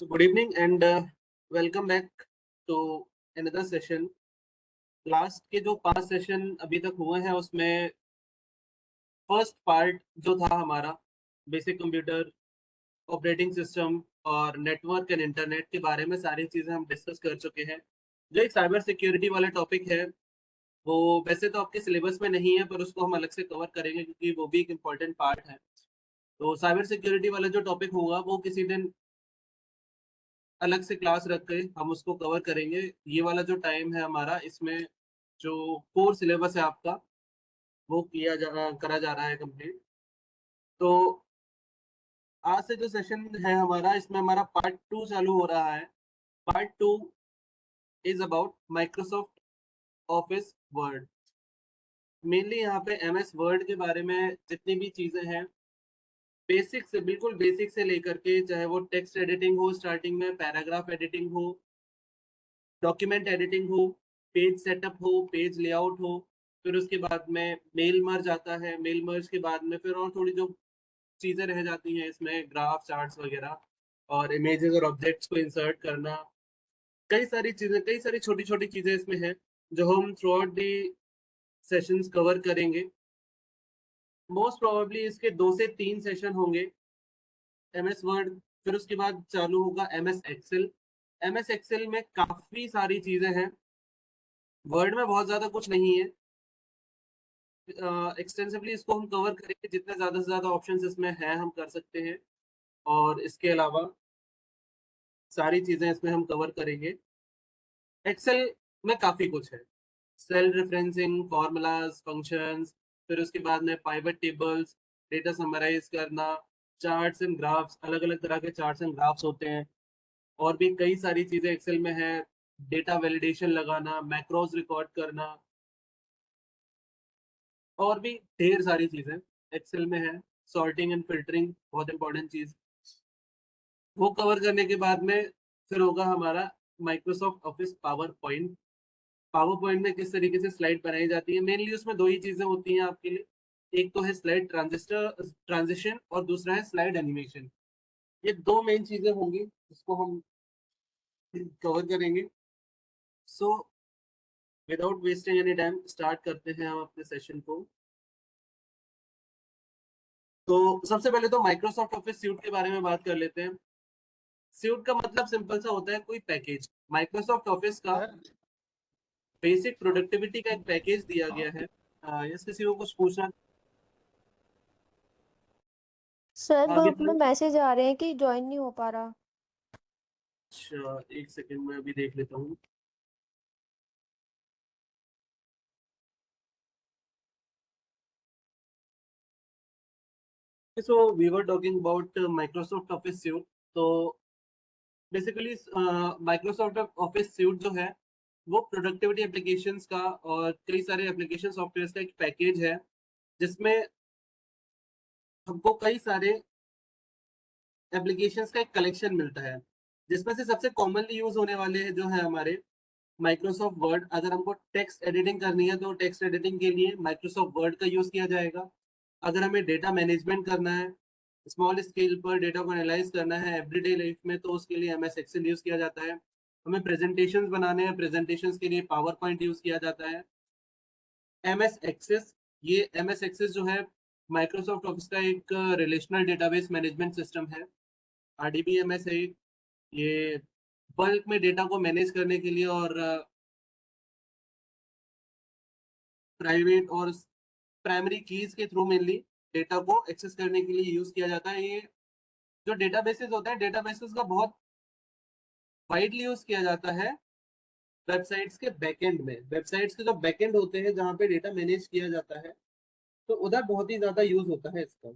So good evening and welcome back to another session. Last के जो 5 session अभी तक हुए हैं उसमें फर्स्ट पार्ट जो था हमारा बेसिक कंप्यूटर, ऑपरेटिंग सिस्टम और नेटवर्क एंड इंटरनेट के बारे में सारी चीज़ें हम डिस्कस कर चुके हैं। जो एक साइबर सिक्योरिटी वाला टॉपिक है, वो वैसे तो आपके सिलेबस में नहीं है पर उसको हम अलग से कवर करेंगे क्योंकि वो भी एक इम्पोर्टेंट पार्ट है। तो साइबर सिक्योरिटी वाला जो टॉपिक होगा वो किसी दिन अलग से क्लास रख के हम उसको कवर करेंगे। ये वाला जो टाइम है हमारा इसमें जो कोर सिलेबस है आपका वो करा जा रहा है कंप्लीट। तो आज से जो सेशन है हमारा इसमें हमारा पार्ट 2 चालू हो रहा है। Part 2 is about Microsoft office word. Mainly यहाँ पे एमएस वर्ड के बारे में जितनी भी चीज़ें हैं बेसिक से बिल्कुल बेसिक से लेकर के चाहे वो टेक्स्ट एडिटिंग हो, स्टार्टिंग में पैराग्राफ एडिटिंग हो, डॉक्यूमेंट एडिटिंग हो, पेज सेटअप हो, पेज लेआउट हो, फिर उसके बाद में मेल मर्ज आता है, मेल मर्ज के बाद में फिर और थोड़ी जो चीज़ें रह जाती हैं इसमें ग्राफ, चार्ट्स वगैरह और इमेजेस और ऑब्जेक्ट्स को इंसर्ट करना। कई सारी चीज़ें, कई सारी छोटी-छोटी चीज़ें इसमें हैं, जो हम through out the sessions cover करेंगे। मोस्ट प्रोबेबली इसके 2 से 3 सेशन होंगे एमएस वर्ड, फिर उसके बाद चालू होगा एमएस एक्सेल। एमएस एक्सेल में काफ़ी सारी चीज़ें हैं, वर्ड में बहुत ज़्यादा कुछ नहीं है। एक्सटेंसिवली इसको हम कवर करेंगे, जितने ज़्यादा से ज़्यादा ऑप्शंस इसमें हैं हम कर सकते हैं और इसके अलावा सारी चीज़ें इसमें हम कवर करेंगे। एक्सेल में काफ़ी कुछ है, सेल रेफरेंसिंग, फ़ॉर्मूलाज़, फंक्शंस, फिर उसके बाद में पाइवट टेबल्स, डेटा समराइज़ करना, चार्ट्स एंड ग्राफ्स, अलग-अलग तरह के चार्ट्स एंड ग्राफ्स होते हैं और भी कई सारी चीज़ें एक्सेल में हैं, डेटा वैलिडेशन लगाना, मैक्रोज़ रिकॉर्ड करना और भी ढेर सारी चीज़ें एक्सेल में हैं। सॉर्टिंग एंड फ़िल्टरिंग बहुत इम्पोर्टेंट चीज़। वो कवर करने के बाद में फिर होगा हमारा Microsoft office power point. Power point में किस तरीके से स्लाइड बनाई जाती है, मेनली उसमें 2 ही चीज़ें होती हैं आपके लिए। एक तो है स्लाइड ट्रांज़िशन और दूसरा है स्लाइड एनिमेशन। ये 2 मेन चीज़ें होंगी जिसको हम कवर करेंगे। So without wasting any time start करते हैं हम अपने सेशन को। तो सबसे पहले तो माइक्रोसॉफ्ट ऑफिस सूट के बारे में बात कर लेते हैं। सूट का मतलब सिंपल सा होता है कोई पैकेज। माइक्रोसॉफ्ट ऑफिस का बेसिक प्रोडक्टिविटी का एक पैकेज दिया गया है। यस, किसी को कुछ पूछना? सर हाँ, ग्रुप कितना? में मैसेज आ रहे हैं कि ज्वाइन नहीं हो पा रहा। अच्छा, 1 सेकंड में अभी देख लेता हूँ। So we were talking about Microsoft Office suite. तो बेसिकली माइक्रोसॉफ्ट ऑफिस सूट जो है वो प्रोडक्टिविटी एप्लीकेशंस का और कई सारे एप्लीकेशन सॉफ्टवेयर्स का एक पैकेज है, जिसमें हमको कई सारे एप्लीकेशंस का एक कलेक्शन मिलता है, जिसमें से सबसे कॉमनली यूज़ होने वाले हैं जो है हमारे माइक्रोसॉफ्ट वर्ड। अगर हमको टेक्स्ट एडिटिंग करनी है तो टेक्स्ट एडिटिंग के लिए माइक्रोसॉफ्ट वर्ड का यूज़ किया जाएगा। अगर हमें डेटा मैनेजमेंट करना है, स्मॉल स्केल पर डेटा को एनालाइज़ करना है एवरीडे लाइफ में, तो उसके लिए एमएस एक्सेल यूज़ किया जाता है। हमें प्रेज़ेंटेशंस बनाने हैं, प्रेज़ेंटेशंस के लिए पावर पॉइंट यूज़ किया जाता है। एमएस एक्सेस, ये एमएस एक्सेस जो है माइक्रोसॉफ्ट ऑफिस का एक रिलेशनल डेटाबेस मैनेजमेंट सिस्टम है। आरडीबीएमएस है ये बल्क में डेटा को मैनेज करने के लिए और प्राइवेट और प्राइमरी कीज़ के थ्रू मेनली डेटा को एक्सेस करने के लिए यूज़ किया जाता है। ये जो डेटाबेसेस होते हैं, डेटाबेसेस का बहुत वाइडली यूज़ किया जाता है वेबसाइट्स के बैकएंड में। वेबसाइट्स के जो बैकएंड होते हैं जहाँ पे डेटा मैनेज किया जाता है, तो उधर बहुत ही ज़्यादा यूज़ होता है इसका।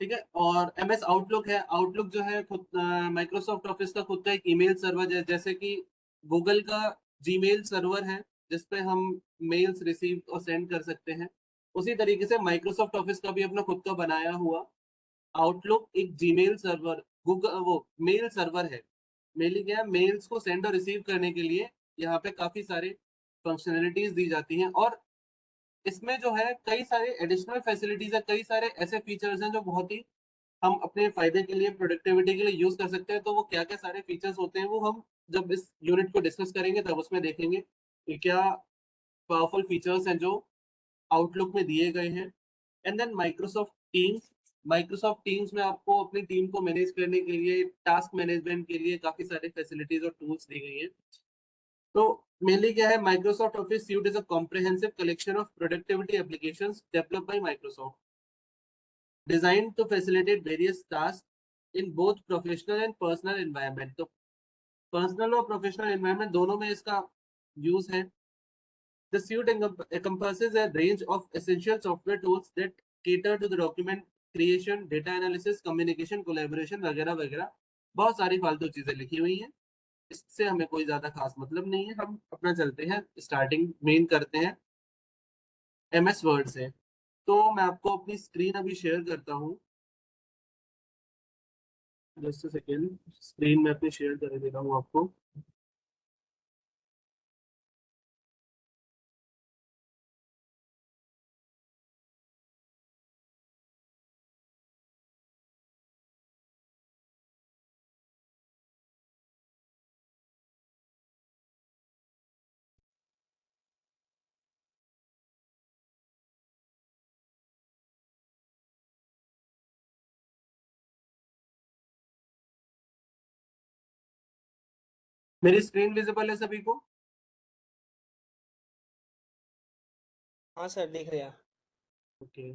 ठीक है? और एमएस आउटलुक है। आउटलुक जो है खुद माइक्रोसॉफ्ट ऑफिस का खुद का एक ईमेल सर्वर है, जैसे कि गूगल का जीमेल सर्वर है, जिस पे हम मेल्स रिसीव और सेंड कर सकते हैं। उसी तरीके से माइक्रोसॉफ्ट ऑफिस का भी अपना खुद का बनाया हुआ आउटलुक एक जीमेल सर्वर, गूगल वो मेल सर्वर है। मेनली क्या है, मेल्स को सेंड और रिसीव करने के लिए यहाँ पे काफ़ी सारे फंक्शनैलिटीज़ दी जाती हैं और इसमें जो है कई सारे एडिशनल फैसिलिटीज़ है, कई सारे ऐसे फीचर्स हैं जो बहुत ही हम अपने फायदे के लिए, प्रोडक्टिविटी के लिए यूज कर सकते हैं। तो वो क्या क्या सारे फीचर्स होते हैं वो हम जब इस यूनिट को डिस्कस करेंगे तब उसमें देखेंगे कि क्या पावरफुल फीचर्स हैं जो आउटलुक में दिए गए हैं। एंड देन माइक्रोसॉफ्ट टीम्स में आपको अपनी टीम को मैनेज करने के लिए, टास्क मैनेजमेंट के लिए काफी सारे फैसिलिटीज और टूल्स दी गई हैं। तो मेनली क्या है, Microsoft Office suit is a comprehensive collection of productivity applications developed by Microsoft, designed to facilitate various tasks in both professional and personal environment। तो पर्सनल और प्रोफेशनल एनवायरनमेंट दोनों में इसका यूज है। The suite encompasses a range of essential software tools that cater to the document creation, data analysis, communication, collaboration वगैरह वगैरह। बहुत सारी फालतू चीजें लिखी हुई हैं, इससे हमें कोई ज्यादा खास मतलब नहीं है। हम अपना चलते हैं, स्टार्टिंग मेन करते हैं एमएस वर्ड से। तो मैं आपको अपनी स्क्रीन अभी शेयर करता हूँ, जस्ट सेकेंड। स्क्रीन में अपनी शेयर कर दे रहा हूँ आपको। मेरी स्क्रीन विजिबल है सभी को? हाँ सर, दिख रहा है। ओके।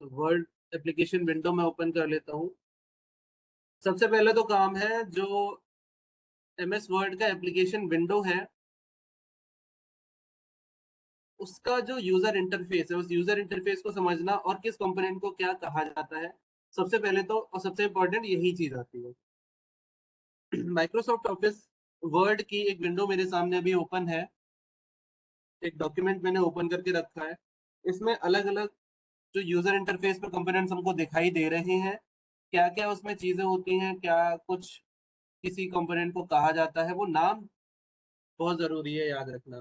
तो वर्ड एप्लीकेशन विंडो में ओपन कर लेता हूँ। सबसे पहले तो काम है जो एमएस वर्ड का एप्लीकेशन विंडो है उसका जो यूजर इंटरफेस है, उस यूजर इंटरफेस को समझना और किस कंपोनेंट को क्या कहा जाता है। सबसे पहले तो और सबसे इंपॉर्टेंट यही चीज आती है। माइक्रोसॉफ्ट ऑफिस वर्ड की एक विंडो मेरे सामने अभी ओपन है, एक डॉक्यूमेंट मैंने ओपन करके रखा है। इसमें अलग अलग जो यूजर इंटरफेस पर कंपोनेंट्स हमको दिखाई दे रहे हैं, क्या क्या उसमें चीजें होती हैं, क्या कुछ किसी कंपोनेंट को कहा जाता है, वो नाम बहुत जरूरी है याद रखना।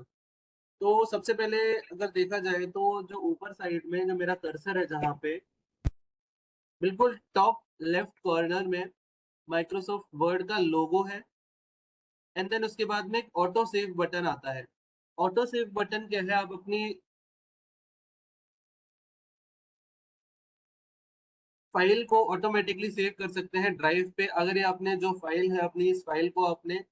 तो सबसे पहले अगर देखा जाए तो जो ऊपर साइड में जो मेरा कर्सर है, जहाँ पे बिल्कुल टॉप लेफ्ट कॉर्नर में माइक्रोसॉफ्ट वर्ड का लोगो है। एंड देन उसके बाद में एक ऑटो सेव बटन आता है। ऑटो सेव बटन क्या है, आप अपनी फाइल को ऑटोमेटिकली सेव कर सकते हैं ड्राइव पे। अगर ये आपने जो फाइल है अपनी, इस फाइल को आपने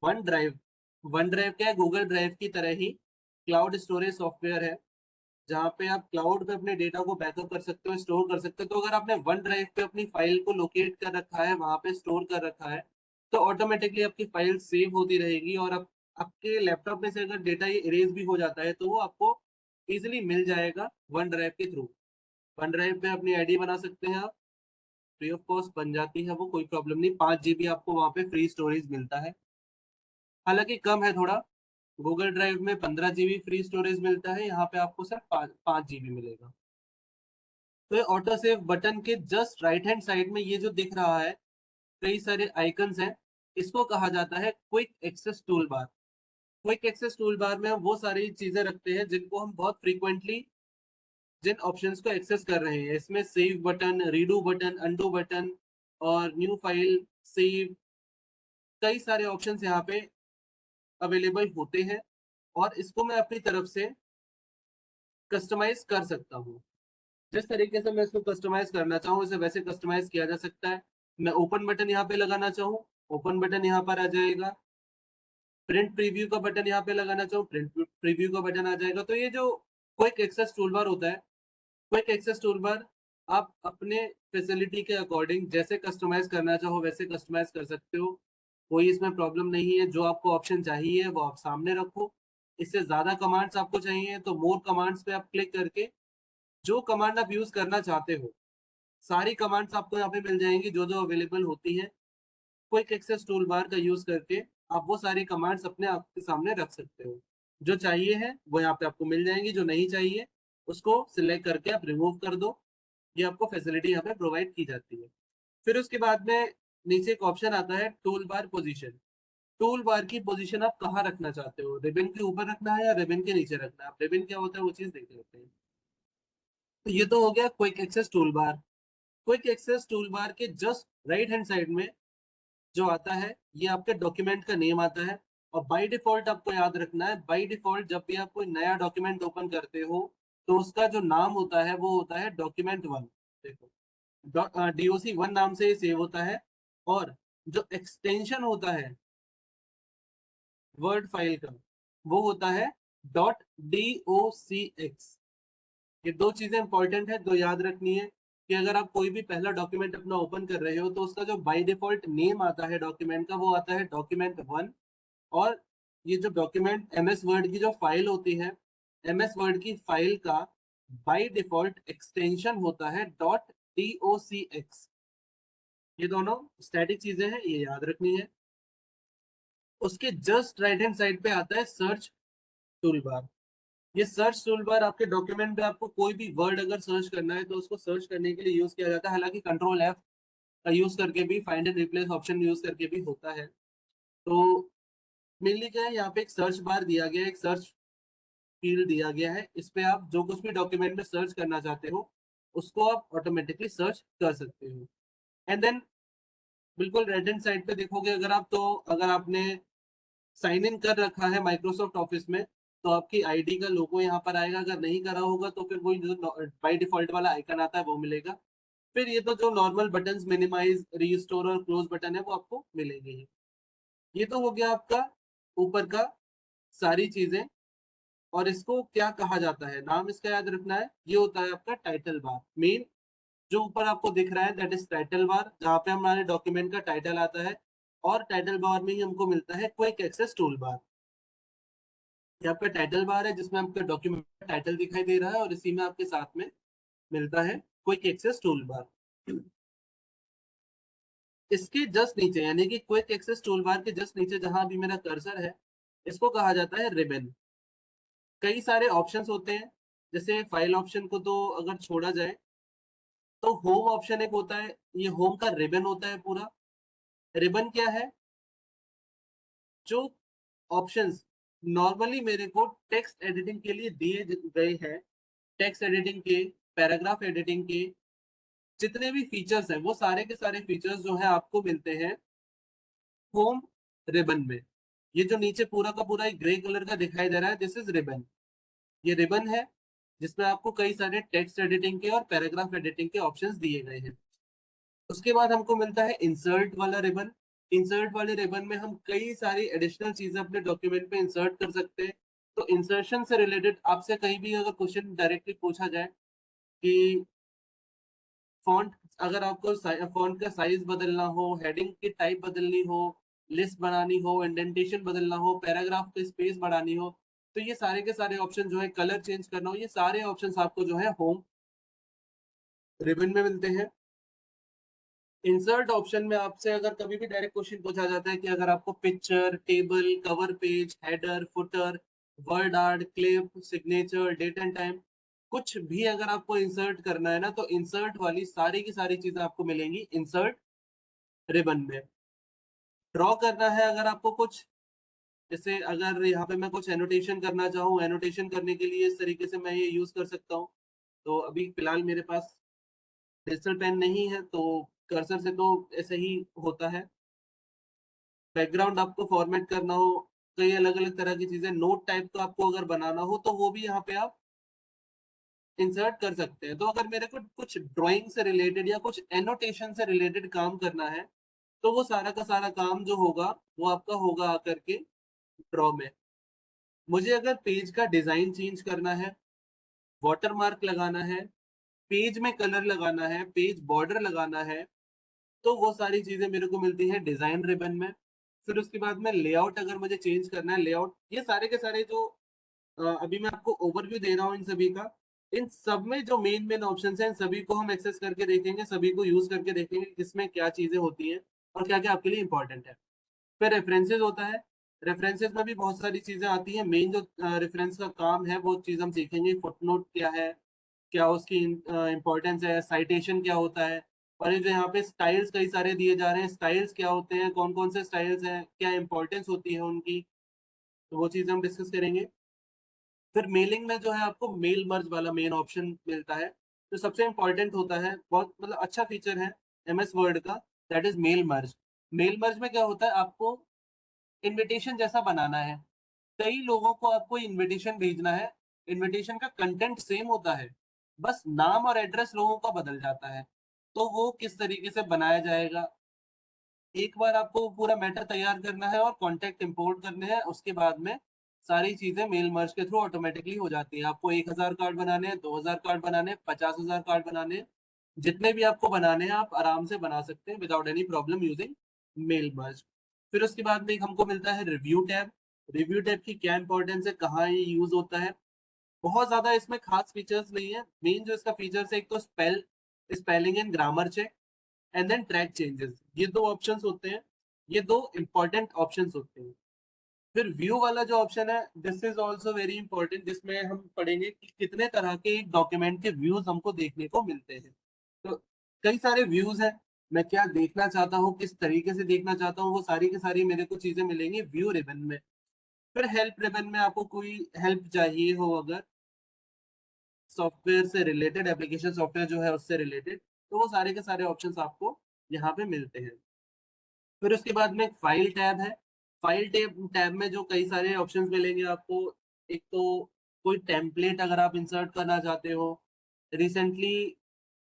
वन ड्राइव, वन ड्राइव क्या है, गूगल ड्राइव की तरह ही क्लाउड स्टोरेज सॉफ्टवेयर है, जहाँ पे आप क्लाउड पे अपने डेटा को बैकअप कर सकते हो, स्टोर कर सकते हो। तो अगर आपने वन ड्राइव पे अपनी फाइल को लोकेट कर रखा है, वहां पे स्टोर कर रखा है, तो ऑटोमेटिकली आपकी फाइल सेव होती रहेगी। और आपके लैपटॉप में से अगर डेटा ये इरेज भी हो जाता है तो वो आपको इजिली मिल जाएगा वन ड्राइव के थ्रू। वन ड्राइव पे अपनी आईडी बना सकते हैं आप, फ्री ऑफ कॉस्ट बन जाती है वो, कोई प्रॉब्लम नहीं। 5 GB आपको वहाँ पे फ्री स्टोरेज मिलता है, हालांकि कम है थोड़ा। गूगल ड्राइव में 15 GB फ्री स्टोरेज मिलता है, यहाँ पे आपको सिर्फ 5 GB मिलेगा। तो ये ऑटो सेव बटन के जस्ट राइट हैंड साइड में ये जो दिख रहा है, कई सारे आइकन्स हैं, इसको कहा जाता है quick access tool bar. Quick access tool bar में हम वो सारी चीजें रखते हैं जिनको हम बहुत फ्रीक्वेंटली, जिन ऑप्शंस को एक्सेस कर रहे हैं। इसमें save button, redo button, undo button और न्यू फाइल सेव, कई सारे ऑप्शंस यहाँ पे अवेलेबल होते हैं। और इसको मैं अपनी तरफ से कस्टमाइज कर सकता हूँ। जिस तरीके से मैं इसको कस्टमाइज करना चाहूँ इसे वैसे कस्टमाइज किया जा सकता है। मैं ओपन बटन यहाँ पे लगाना चाहूँ, ओपन बटन यहाँ पर आ जाएगा। प्रिंट प्रीव्यू का बटन यहाँ पे लगाना चाहूँ, प्रिंट प्रीव्यू का बटन आ जाएगा। तो ये जो क्विक एक्सेस टूलबार होता है, क्विक एक्सेस टूलबार आप अपने फैसिलिटी के अकॉर्डिंग जैसे कस्टमाइज करना चाहो वैसे कस्टमाइज कर सकते हो, कोई इसमें प्रॉब्लम नहीं है। जो आपको ऑप्शन चाहिए वो आप सामने रखो। इससे ज्यादा कमांड्स आपको चाहिए तो मोर कमांड्स पे आप क्लिक करके जो कमांड आप यूज करना चाहते हो, सारी कमांड्स आपको यहाँ पे मिल जाएंगी जो जो अवेलेबल होती है। क्विक एक्सेस टूल बार का यूज करके आप वो सारी कमांड्स अपने आपके सामने रख सकते हो। जो चाहिए है वो यहाँ पे आपको मिल जाएंगी, जो नहीं चाहिए उसको सिलेक्ट करके आप रिमूव कर दो। ये आपको फैसिलिटी यहाँ पे प्रोवाइड की जाती है। फिर उसके बाद में नीचे एक ऑप्शन आता है tool bar position. Tool bar की पोजीशन आप कहाँ रखना चाहते हो, रिबन के ऊपर रखना है या रिबन के नीचे रखना है। आप रिबन क्या होता है वो चीज देख लेते हैं। तो ये तो हो गया quick access tool bar. Quick access tool bar के जस्ट राइट हैंड साइड में जो आता है ये आपके डॉक्यूमेंट का नेम आता है। और बाय डिफॉल्ट आपको याद रखना है, बाय डिफॉल्ट जब भी आप कोई नया डॉक्यूमेंट ओपन करते हो तो उसका जो नाम होता है वो होता है डॉक्यूमेंट वन। देखो DOC1 नाम से सेव होता है। और जो एक्सटेंशन होता है वर्ड फाइल का वो होता है .docx। ये दो चीजें इंपॉर्टेंट है, दो याद रखनी है कि अगर आप कोई भी पहला डॉक्यूमेंट अपना ओपन कर रहे हो तो उसका जो बाय डिफॉल्ट नेम आता है डॉक्यूमेंट का वो आता है डॉक्यूमेंट वन। और ये जो डॉक्यूमेंट MS वर्ड की जो फाइल होती है, MS वर्ड की फाइल का बाय डिफॉल्ट एक्सटेंशन होता है .docx। ये दोनों स्टैटिक चीजें हैं, ये याद रखनी है। उसके जस्ट राइट हैंड साइड पे आता है सर्च टूल बार। ये सर्च टूल बार आपके डॉक्यूमेंट पे आपको कोई भी वर्ड अगर सर्च करना है तो उसको सर्च करने के लिए यूज किया जाता है। हालांकि कंट्रोल F का यूज करके भी, find and replace option use करके भी होता है। तो मेनली क्या है, यहाँ पे एक सर्च बार दिया गया है, एक सर्च फील्ड दिया गया है। इस पे आप जो कुछ भी डॉक्यूमेंट में सर्च करना चाहते हो उसको आप ऑटोमेटिकली सर्च कर सकते हो। एंड देन बिल्कुल राइट हैंड साइड पे देखोगे अगर आप, तो अगर आपने साइन इन कर रखा है माइक्रोसॉफ्ट ऑफिस में तो आपकी आईडी का लोगो यहाँ पर आएगा। अगर नहीं करा होगा तो फिर वही जो बाय डिफॉल्ट वाला आइकन आता है वो मिलेगा। फिर ये तो जो नॉर्मल बटन्स मिनिमाइज, रीस्टोर और क्लोज बटन है वो आपको मिलेंगे ही। ये तो हो गया आपका ऊपर का सारी चीजें। और इसको क्या कहा जाता है, नाम इसका याद रखना है, ये होता है आपका टाइटल बार। मेन जो ऊपर आपको दिख रहा है दैट इज टाइटल बार, जहाँ पे हमारे डॉक्यूमेंट का टाइटल आता है। और टाइटल बार में ही हमको मिलता है क्विक एक्सेस टूल बार। ये आपका टाइटल बार है जिसमें आपका डॉक्यूमेंट का टाइटल दिखाई दे रहा है और इसी में आपके साथ में मिलता है क्विक एक्सेस टूल बार। इसके जस्ट नीचे यानी कि क्विक एक्सेस टूल बार के जस्ट नीचे जहां अभी मेरा कर्सर है इसको कहा जाता है रिबन। कई सारे ऑप्शंस होते हैं, जैसे फाइल ऑप्शन को तो अगर छोड़ा जाए तो होम ऑप्शन एक होता है, ये होम का रिबन होता है पूरा। रिबन क्या है, जो ऑप्शंस नॉर्मली मेरे को टेक्स्ट एडिटिंग के लिए दिए गए हैं, टेक्स्ट एडिटिंग के, पैराग्राफ एडिटिंग के जितने भी फीचर्स हैं वो सारे के सारे फीचर्स जो है आपको मिलते हैं होम रिबन में। ये जो नीचे पूरा का पूरा एक ग्रे कलर का दिखाई दे रहा है दिस इज रिबन। ये रिबन है जिसमें आपको कई सारे टेक्स्ट एडिटिंग के और पैराग्राफ एडिटिंग के ऑप्शंस दिए गए हैं। उसके बाद हमको मिलता है इंसर्ट वाला रिबन। इंसर्ट वाले रिबन में हम कई सारी एडिशनल चीजें अपने डॉक्यूमेंट पे इंसर्ट कर सकते हैं। तो इंसर्शन से रिलेटेड आपसे कहीं भी अगर क्वेश्चन डायरेक्टली पूछा जाए कि फॉन्ट, अगर आपको फॉन्ट का साइज बदलना हो, हेडिंग की टाइप बदलनी हो, लिस्ट बनानी हो, इंडेंटेशन बदलना हो, पैराग्राफ की स्पेस बढ़ानी हो, तो ये सारे के सारे ऑप्शन जो है, कलर चेंज करना हो, ये सारे ऑप्शंस आपको जो है होम रिबन में मिलते हैं। इंसर्ट ऑप्शन में आपसे अगर कभी भी डायरेक्ट क्वेश्चन पूछा जाता है कि अगर आपको picture, table, cover page, header, footer, WordArt, clip, signature, date and time, कुछ भी अगर आपको इंसर्ट करना है ना तो इंसर्ट वाली सारी की सारी चीजें आपको मिलेंगी इंसर्ट रिबन में। ड्रॉ करना है अगर आपको कुछ, जैसे अगर यहाँ पे मैं कुछ एनोटेशन करना चाहूँ, एनोटेशन करने के लिए इस तरीके से मैं ये यूज कर सकता हूँ। तो अभी फिलहाल मेरे पास डिजिटल पेन नहीं है तो कर्सर से तो ऐसे ही होता है। बैकग्राउंड आपको फॉर्मेट करना हो, कई अलग अलग तरह की चीजें, नोट टाइप का आपको अगर बनाना हो तो वो भी यहाँ पे आप इंसर्ट कर सकते हैं। तो अगर मेरे को कुछ ड्राइंग से रिलेटेड या कुछ एनोटेशन से रिलेटेड काम करना है तो वो सारा का सारा काम जो होगा वो आपका होगा आकर के ड्रॉ में। मुझे अगर पेज का डिजाइन चेंज करना है, वाटरमार्क लगाना है, पेज में कलर लगाना है, पेज बॉर्डर लगाना है, तो वो सारी चीजें मेरे को मिलती हैं डिजाइन रिबन में। फिर उसके बाद में लेआउट अगर मुझे चेंज करना है, लेआउट, ये सारे के सारे जो अभी मैं आपको ओवरव्यू दे रहा हूँ इन सभी का, इन सब में जो मेन मेन ऑप्शंस हैं इन सभी को हम एक्सेस करके देखेंगे, सभी को यूज करके देखेंगे किसमें क्या चीजें होती हैं और क्या क्या आपके लिए इंपॉर्टेंट है। फिर रेफरेंसेस होता है, रेफरेंसेस में भी बहुत सारी चीजें आती हैं। मेन जो रेफरेंस का काम है वो चीज हम सीखेंगे, फुटनोट क्या है, क्या उसकी इंपॉर्टेंस है, साइटेशन क्या होता है, और ये जो यहाँ पे स्टाइल्स कई सारे दिए जा रहे हैं, स्टाइल्स क्या होते हैं, कौन कौन से स्टाइल्स हैं, क्या इंपॉर्टेंस होती है उनकी, तो वो चीज़ हम डिस्कस करेंगे। फिर मेलिंग में जो है आपको मेल मर्ज वाला मेन ऑप्शन मिलता है, जो सबसे इम्पोर्टेंट होता है, बहुत मतलब अच्छा फीचर है एमएस वर्ड का, that is mail merge. Mail merge में क्या होता है, आपको इनविटेशन जैसा बनाना है, कई लोगों को आपको इनविटेशन भेजना है, इनविटेशन का कंटेंट सेम होता है, बस नाम और एड्रेस लोगों का बदल जाता है। तो वो किस तरीके से बनाया जाएगा, एक बार आपको पूरा मैटर तैयार करना है और कॉन्टैक्ट इंपोर्ट करने हैं, उसके बाद में सारी चीज़ें मेल मर्ज के थ्रू ऑटोमैटिकली हो जाती हैं। आपको 1000 कार्ड बनाने हैं, 2000 कार्ड बनाने हैं, 50,000 कार्ड बनाने हैं, जितने भी आपको बनाने हैं आप आराम से बना सकते हैं without any problem using mail merge. फिर उसके बाद में एक हमको मिलता है रिव्यू टैब। रिव्यू टैब की क्या इंपॉर्टेंस है, कहाँ ये यूज़ होता है? बहुत ज़्यादा इसमें खास फीचर्स नहीं है। मेन जो इसका फीचर्स है, एक तो spelling and grammar check and then track changes, ये दो ऑप्शंस होते हैं, ये दो इंपॉर्टेंट ऑप्शंस होते हैं। फिर व्यू वाला जो ऑप्शन है, this is also very important, जिसमें हम पढ़ेंगे कि कितने तरह के एक डॉक्यूमेंट के व्यूज हमको देखने को मिलते हैं। तो कई सारे व्यूज हैं, मैं क्या देखना चाहता हूँ, किस तरीके से देखना चाहता हूँ, वो सारी की सारी मेरे को चीजें मिलेंगी व्यू रिबन में। फिर हेल्प रिबन में आपको कोई हेल्प चाहिए हो अगर सॉफ्टवेयर से रिलेटेड, एप्लीकेशन सॉफ्टवेयर जो है उससे रिलेटेड, तो वो सारे के सारे ऑप्शंस आपको यहाँ पे मिलते हैं। फिर उसके बाद में एक फाइल टैब है। फाइल टैब टैब में जो कई सारे ऑप्शंस मिलेंगे आपको, एक तो कोई टेम्पलेट अगर आप इंसर्ट करना चाहते हो, रिसेंटली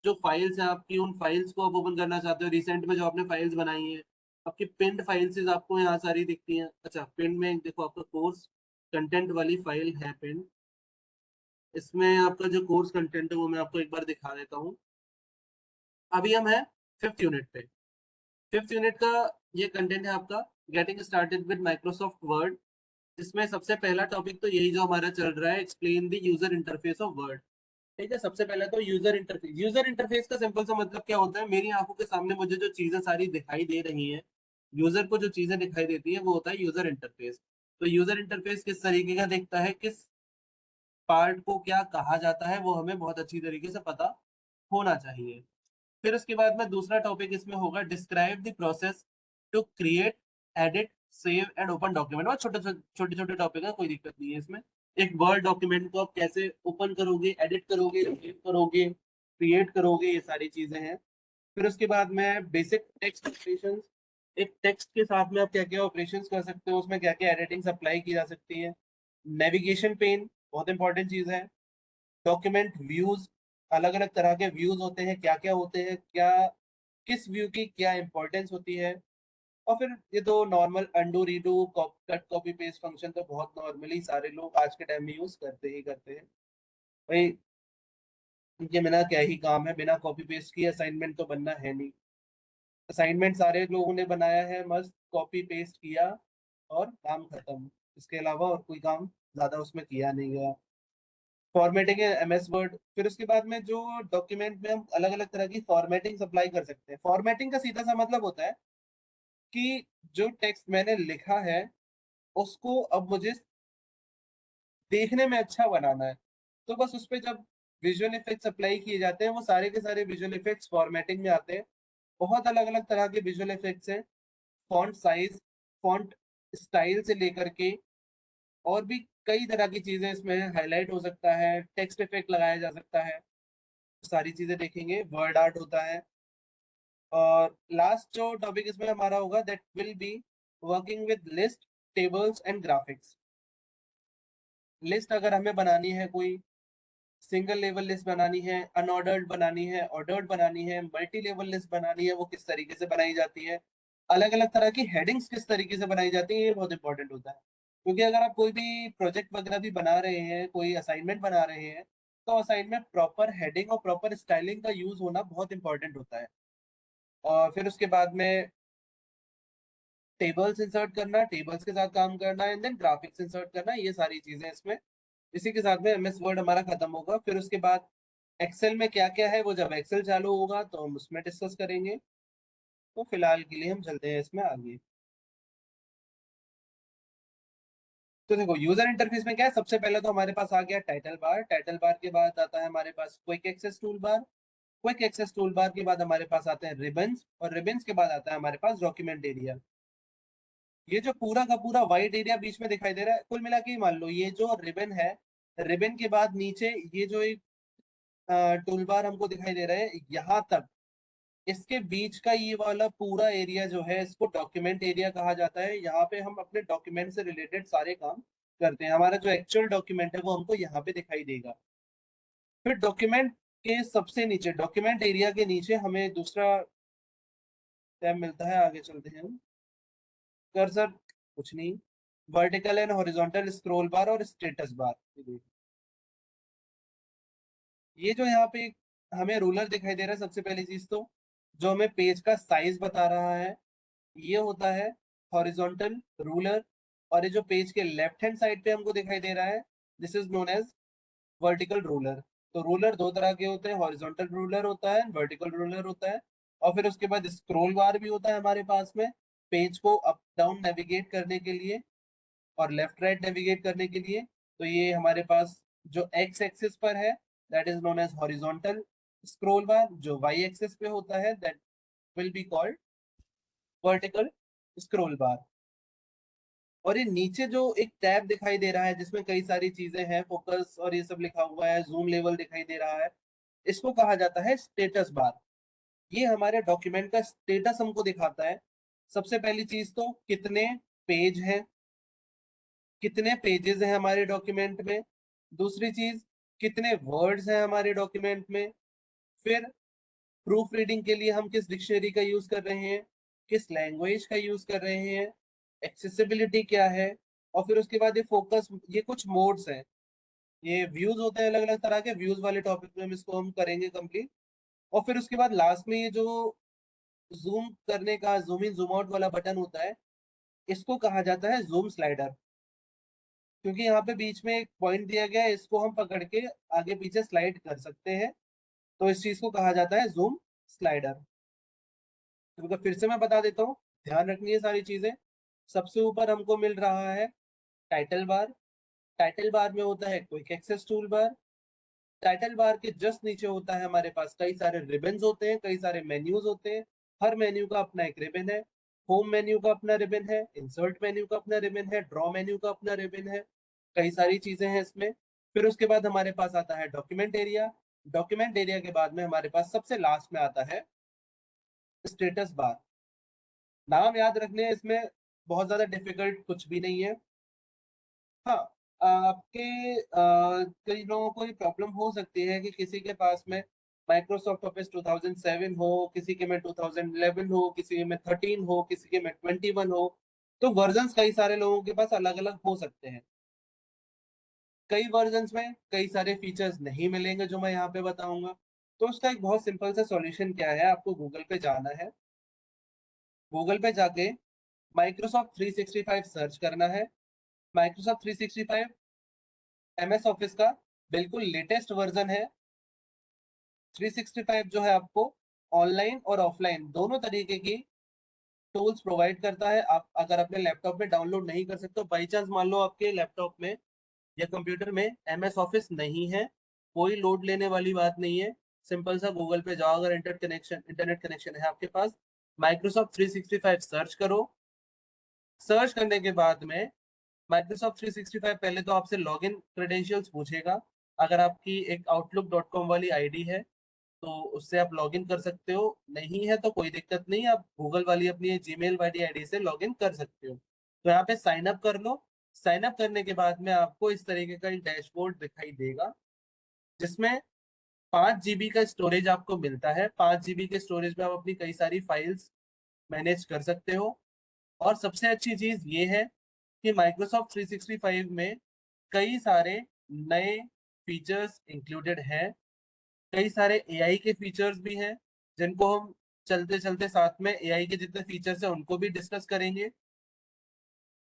जो फाइल्स हैं आपकी, उन फाइल्स को आप ओपन करना चाहते हो, रिसेंट में जो आपने फाइल्स बनाई हैं, आपकी पिन्ड फाइल्स आपको यहाँ सारी दिखती हैं। अच्छा, पिन्ड में देखो आपका कोर्स कंटेंट वाली फाइल है पिन्ड, इसमें आपका जो कोर्स कंटेंट है वो मैं आपको एक बार दिखा देता हूँ। अभी हम हैं 5th यूनिट पे। 5th यूनिट का ये कंटेंट है आपका getting started with Microsoft word, जिसमें सबसे पहला टॉपिक तो यही जो हमारा चल रहा है, explain the user interface of word. ठीक है, सबसे पहले तो यूजर इंटरफेस का सिंपल सा मतलब क्या होता है, मेरी आंखों के सामने मुझे जो चीजें सारी दिखाई दे रही हैं, यूजर को जो चीजें दिखाई देती हैं वो होता है यूजर इंटरफेस। तो यूजर इंटरफेस किस तरीके का दिखता है, किस पार्ट को क्या कहा जाता है, वो हमें बहुत अच्छी तरीके से पता होना चाहिए। फिर उसके बाद में दूसरा टॉपिक इसमें होगा describe the process to create, edit, save and open document. बहुत छोटे छोटे छोटे टॉपिक है, कोई दिक्कत नहीं है इसमें। एक वर्ड डॉक्यूमेंट को आप कैसे ओपन करोगे, एडिट करोगे, सेव करोगे, क्रिएट करोगे, ये सारी चीजें हैं। फिर उसके बाद में बेसिक टेक्स्ट ऑपरेशंस, एक टेक्स्ट के साथ में आप क्या क्या ऑपरेशंस कर सकते हो, उसमें क्या क्या एडिटिंग्स अप्लाई की जा सकती है। नेविगेशन पेन बहुत इंपॉर्टेंट चीज है। डॉक्यूमेंट व्यूज, अलग अलग तरह के व्यूज होते हैं, क्या क्या होते हैं, क्या किस व्यू की क्या इंपॉर्टेंस होती है। और फिर ये तो normal undo redo cut copy paste function तो बहुत नॉर्मली सारे लोग आज के टाइम में यूज करते ही करते हैं भाई, इनके बिना क्या ही काम है, बिना कॉपी पेस्ट की असाइनमेंट तो बनना है नहीं। असाइनमेंट सारे लोगों ने बनाया है, मस्त कॉपी पेस्ट किया और काम खत्म, इसके अलावा और कोई काम ज्यादा उसमें किया नहीं गया। फॉर्मेटिंग है एमएस वर्ड। फिर उसके बाद में जो डॉक्यूमेंट में हम अलग अलग तरह की फॉर्मेटिंग अप्लाई कर सकते हैं। फॉर्मेटिंग का सीधा सा मतलब होता है कि जो टेक्स्ट मैंने लिखा है उसको अब मुझे देखने में अच्छा बनाना है, तो बस उस पे जब विजुअल इफेक्ट्स अप्लाई किए जाते हैं, वो सारे के सारे विजुअल इफेक्ट्स फॉर्मेटिंग में आते हैं। बहुत अलग अलग तरह के विजुअल इफेक्ट्स हैं, फॉन्ट साइज, फॉन्ट स्टाइल से लेकर के और भी कई तरह की चीजें इसमें हाईलाइट हो सकता है, टेक्स्ट इफेक्ट लगाया जा सकता है, सारी चीजें देखेंगे। वर्ड आर्ट होता है। और लास्ट जो टॉपिक इसमें हमारा होगा that will be working with list, tables and graphics. List अगर हमें बनानी है, कोई सिंगल लेवल लिस्ट बनानी है, अनऑर्डर्ड बनानी है, ऑर्डर्ड बनानी है, मल्टी लेवल लिस्ट बनानी है, वो किस तरीके से बनाई जाती है, अलग अलग तरह की हेडिंग्स किस तरीके से बनाई जाती है, ये बहुत इंपॉर्टेंट होता है। क्योंकि अगर आप कोई भी प्रोजेक्ट वगैरह भी बना रहे हैं, कोई असाइनमेंट बना रहे हैं, तो असाइनमेंट प्रॉपर हेडिंग और प्रॉपर स्टाइलिंग का यूज होना बहुत इंपॉर्टेंट होता है। और फिर उसके बाद में टेबल्स इंसर्ट करना, टेबल्स के साथ काम करना, एंड देन ग्राफिक्स इंसर्ट करना, ये सारी चीजें इसमें, इसी के साथ में एमएस वर्ड हमारा खत्म होगा। फिर उसके बाद एक्सेल में क्या क्या है, वो जब एक्सेल चालू होगा तो हम उसमें डिस्कस करेंगे। तो फिलहाल के लिए हम चलते हैं इसमें आगे। तो देखो यूजर इंटरफेस में क्या है, सबसे पहले तो हमारे पास आ गया टाइटल बार। टाइटल बार के बाद आता है हमारे पास quick access tool bar. Quick access tool bar के बाद हमारे पास आते हैं रिबन्स, और रिबन्स के बाद आता है हमारे पास डॉक्यूमेंट एरिया। ये जो पूरा का पूरा व्हाइट एरिया बीच में दिखाई दे रहा है, कुल मिला के मान लो ये जो रिबन है, रिबन के बाद नीचे ये जो एक टूल बार हमको दिखाई दे रहा है यहाँ तक, इसके बीच का ये वाला पूरा एरिया जो है इसको डॉक्यूमेंट एरिया कहा जाता है। यहाँ पे हम अपने डॉक्यूमेंट से रिलेटेड सारे काम करते हैं। हमारा जो एक्चुअल डॉक्यूमेंट है वो हमको यहाँ पे दिखाई देगा। फिर डॉक्यूमेंट के सबसे नीचे, डॉक्यूमेंट एरिया के नीचे हमें दूसरा टैब मिलता है, आगे चलते हैं हम। कर्सर कुछ नहीं, vertical and horizontal scroll bar और स्टेटस बार। ये जो यहाँ पे हमें रूलर दिखाई दे रहा है, सबसे पहली चीज तो जो हमें पेज का साइज बता रहा है ये होता है हॉरिजॉन्टल रूलर, और ये जो पेज के लेफ्ट हैंड साइड पे हमको दिखाई दे रहा है this is known as vertical ruler. तो रूलर दो तरह के होते हैं, हॉरिजॉन्टल रूलर होता है, वर्टिकल रूलर होता है। और फिर उसके बाद स्क्रॉल बार भी होता है हमारे पास में, पेज को अप डाउन नेविगेट करने के लिए और लेफ्ट राइट नेविगेट करने के लिए। तो ये हमारे पास जो एक्स एक्सिस पर है that is known as horizontal scroll bar, जो वाई एक्सिस पे होता है that will be called vertical scroll bar. और ये नीचे जो एक टैब दिखाई दे रहा है जिसमें कई सारी चीजें हैं, फोकस और ये सब लिखा हुआ है, जूम लेवल दिखाई दे रहा है, इसको कहा जाता है स्टेटस बार। ये हमारे डॉक्यूमेंट का स्टेटस हमको दिखाता है। सबसे पहली चीज तो कितने पेज हैं, कितने पेजेस हैं हमारे डॉक्यूमेंट में। दूसरी चीज कितने वर्ड्स हैं हमारे डॉक्यूमेंट में। फिर प्रूफ रीडिंग के लिए हम किस डिक्शनरी का यूज कर रहे हैं, किस लैंग्वेज का यूज कर रहे हैं, एक्सेसिबिलिटी क्या है। और फिर उसके बाद ये फोकस, ये कुछ मोड्स हैं, ये व्यूज होते हैं अलग अलग तरह के, व्यूज वाले टॉपिक में हम इसको हम करेंगे कंप्लीट। और फिर उसके बाद लास्ट में ये जो जूम करने का, जूम इन जूम आउट वाला बटन होता है, इसको कहा जाता है जूम स्लाइडर। क्योंकि यहाँ पे बीच में एक पॉइंट दिया गया है, इसको हम पकड़ के आगे पीछे स्लाइड कर सकते हैं, तो इस चीज को कहा जाता है जूम स्लाइडर। तो फिर से मैं बता देता हूँ, ध्यान रखनी है सारी चीजें। सबसे ऊपर हमको मिल रहा है टाइटल बार। टाइटल बार में होता है quick access tool bar. Title bar के जस्ट नीचे होता है हमारे पास कई सारे रिबन्स होते हैं, कई सारे मेन्यूज होते हैं। हर मेन्यू का अपना एक रिबन है। होम मेन्यू का अपना रिबन है, इंसर्ट मेन्यू का अपना रिबन है, ड्रॉ मेन्यू का अपना रिबन है, कई सारी चीजें हैं इसमें। फिर उसके बाद हमारे पास आता है डॉक्यूमेंट एरिया। डॉक्यूमेंट एरिया के बाद में हमारे पास सबसे लास्ट में आता है स्टेटस बार। नाम याद रखने इसमें बहुत ज्यादा डिफिकल्ट कुछ भी नहीं है। हाँ, आपके कई लोगों को ये प्रॉब्लम हो सकती है कि किसी के पास में माइक्रोसॉफ्ट ऑफिस 2007 हो, किसी के में 2011 हो, किसी के में 13 हो, किसी के में 21 हो। तो वर्जन्स कई सारे लोगों के पास अलग अलग हो सकते हैं। कई वर्जन्स में कई सारे फीचर्स नहीं मिलेंगे जो मैं यहाँ पे बताऊंगा। तो उसका एक बहुत सिंपल सा सॉल्यूशन क्या है, आपको गूगल पे जाना है। गूगल पे जाके माइक्रोसॉफ्ट 365 सर्च करना है। माइक्रोसॉफ्ट 365 एमएस ऑफिस का बिल्कुल लेटेस्ट वर्जन है। 365 जो है आपको ऑनलाइन और ऑफलाइन दोनों तरीके की टूल्स प्रोवाइड करता है। आप अगर अपने लैपटॉप में डाउनलोड नहीं कर सकते, बाई चांस मान लो आपके लैपटॉप में या कंप्यूटर में एमएस ऑफिस नहीं है, कोई लोड लेने वाली बात नहीं है। सिंपल सा गूगल पे जाओ, अगर इंटरनेट कनेक्शन है आपके पास, माइक्रोसॉफ्ट 365 सर्च करो। सर्च करने के बाद में माइक्रोसॉफ्ट 365 पहले तो आपसे लॉगिन क्रेडेंशियल्स पूछेगा। अगर आपकी एक outlook.com वाली आईडी है तो उससे आप लॉगिन कर सकते हो, नहीं है तो कोई दिक्कत नहीं, आप गूगल वाली अपनी जीमेल वाली आईडी से लॉगिन कर सकते हो। तो यहाँ पे साइन अप कर लो। साइन अप करने के बाद में आपको इस तरीके का एक डैशबोर्ड दिखाई देगा जिसमें 5 GB का स्टोरेज आपको मिलता है। 5 GB के स्टोरेज में आप अपनी कई सारी फाइल्स मैनेज कर सकते हो। और सबसे अच्छी चीज ये है कि माइक्रोसॉफ्ट 365 में कई सारे नए फीचर्स इंक्लूडेड हैं। कई सारे एआई के फीचर्स भी हैं जिनको हम चलते चलते साथ में एआई के जितने फीचर्स हैं उनको भी डिस्कस करेंगे।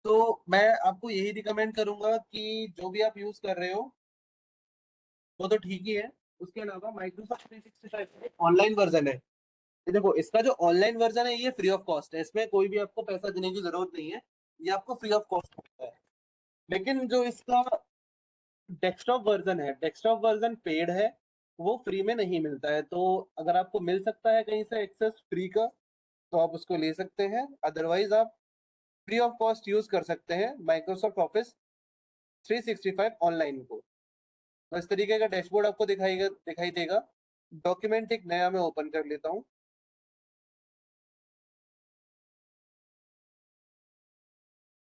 तो मैं आपको यही रिकमेंड करूंगा कि जो भी आप यूज कर रहे हो वो तो ठीक ही है। उसके अलावा माइक्रोसॉफ्ट 365 ऑनलाइन वर्जन है। ये देखो, इसका जो ऑनलाइन वर्जन है ये फ्री ऑफ कॉस्ट है, इसमें कोई भी आपको पैसा देने की जरूरत नहीं है, ये आपको फ्री ऑफ कॉस्ट होता है। लेकिन जो इसका डेस्कटॉप वर्जन है, डेस्कटॉप वर्जन पेड है, वो फ्री में नहीं मिलता है। तो अगर आपको मिल सकता है कहीं से एक्सेस फ्री का तो आप उसको ले सकते हैं, अदरवाइज आप फ्री ऑफ कॉस्ट यूज कर सकते हैं माइक्रोसॉफ्ट ऑफिस 365 ऑनलाइन को। तो इस तरीके का डैशबोर्ड आपको दिखाई देगा। डॉक्यूमेंट एक नया मैं ओपन कर लेता हूँ।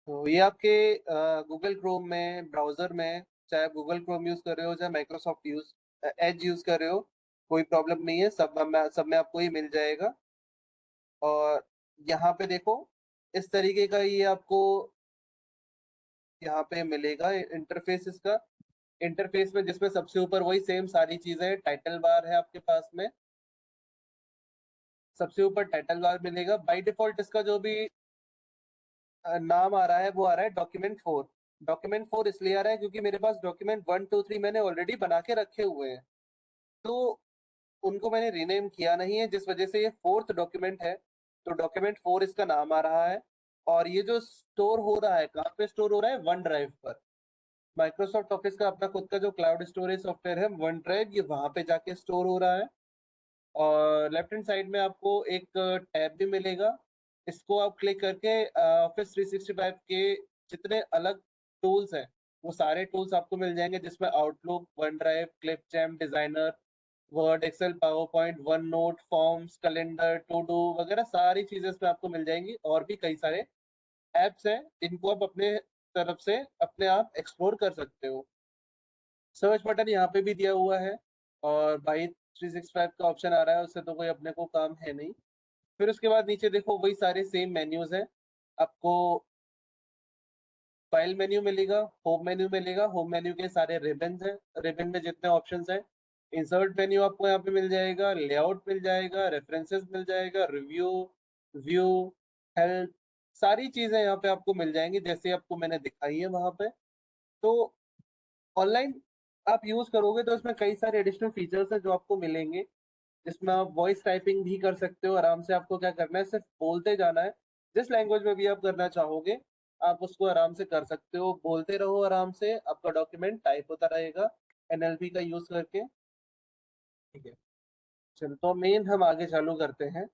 तो ये आपके गूगल क्रोम में, ब्राउजर में, चाहे आप गूगल क्रोम यूज कर रहे हो चाहे माइक्रोसॉफ्ट एज यूज कर रहे हो, कोई प्रॉब्लम नहीं है, सब में आपको ये मिल जाएगा। और यहाँ पे देखो, इस तरीके का ये आपको यहाँ पे मिलेगा इंटरफेस इसका। इंटरफेस में जिसमें सबसे ऊपर वही सेम सारी चीजें, टाइटल बार है आपके पास में, सबसे ऊपर टाइटल बार मिलेगा। बाय डिफॉल्ट इसका जो भी नाम आ रहा है वो आ रहा है डॉक्यूमेंट 4। डॉक्यूमेंट 4 इसलिए आ रहा है क्योंकि मेरे पास डॉक्यूमेंट 1 2 3 मैंने ऑलरेडी बना के रखे हुए हैं, तो उनको मैंने रीनेम किया नहीं है, जिस वजह से ये 4th डॉक्यूमेंट है। तो डॉक्यूमेंट 4 इसका नाम आ रहा है। और ये जो स्टोर हो रहा है, कहाँ पे स्टोर हो रहा है? वन ड्राइव पर। माइक्रोसॉफ्ट ऑफिस का अपना खुद का जो क्लाउड स्टोरेज सॉफ्टवेयर है वन ड्राइव, ये वहां पे जाके स्टोर हो रहा है। और लेफ्ट हैंड साइड में आपको एक टैब भी मिलेगा। इसको आप क्लिक करके ऑफिस 365 के जितने अलग टूल्स हैं वो सारे टूल्स आपको मिल जाएंगे, जिसमें Outlook, OneDrive, Clipchamp, Designer, Word, Excel, PowerPoint, OneNote, Forms, Calendar, To Do वगैरह सारी चीजें इसमें आपको मिल जाएंगी। और भी कई सारे एप्स हैं, इनको आप अपने तरफ से अपने आप एक्सप्लोर कर सकते हो। सर्च बटन यहाँ पे भी दिया हुआ है, और बाई 365 का ऑप्शन आ रहा है, उससे तो कोई अपने को काम है नहीं। फिर उसके बाद नीचे देखो वही सारे सेम मेन्यूज हैं। आपको फाइल मेन्यू मिलेगा, होम मेन्यू मिलेगा, होम मेन्यू के सारे रिबन्स हैं, रिबन में जितने ऑप्शंस हैं। इंसर्ट मेन्यू आपको यहाँ पे मिल जाएगा, लेआउट मिल जाएगा, रेफरेंसेस मिल जाएगा, रिव्यू, व्यू, हेल्प, सारी चीजें यहाँ पे आपको मिल जाएंगी जैसे आपको मैंने दिखाई है वहां पे। तो ऑनलाइन आप यूज करोगे तो इसमें कई सारे एडिशनल फीचर्स हैं जो आपको मिलेंगे, जिसमें आप वॉइस टाइपिंग भी कर सकते हो आराम से। आपको क्या करना है, सिर्फ बोलते जाना है। जिस लैंग्वेज में भी आप करना चाहोगे आप उसको आराम से कर सकते हो, बोलते रहो आराम से, आपका डॉक्यूमेंट टाइप होता रहेगा एनएलपी का यूज करके। ठीक है, चलो तो मेन हम आगे चालू करते हैं।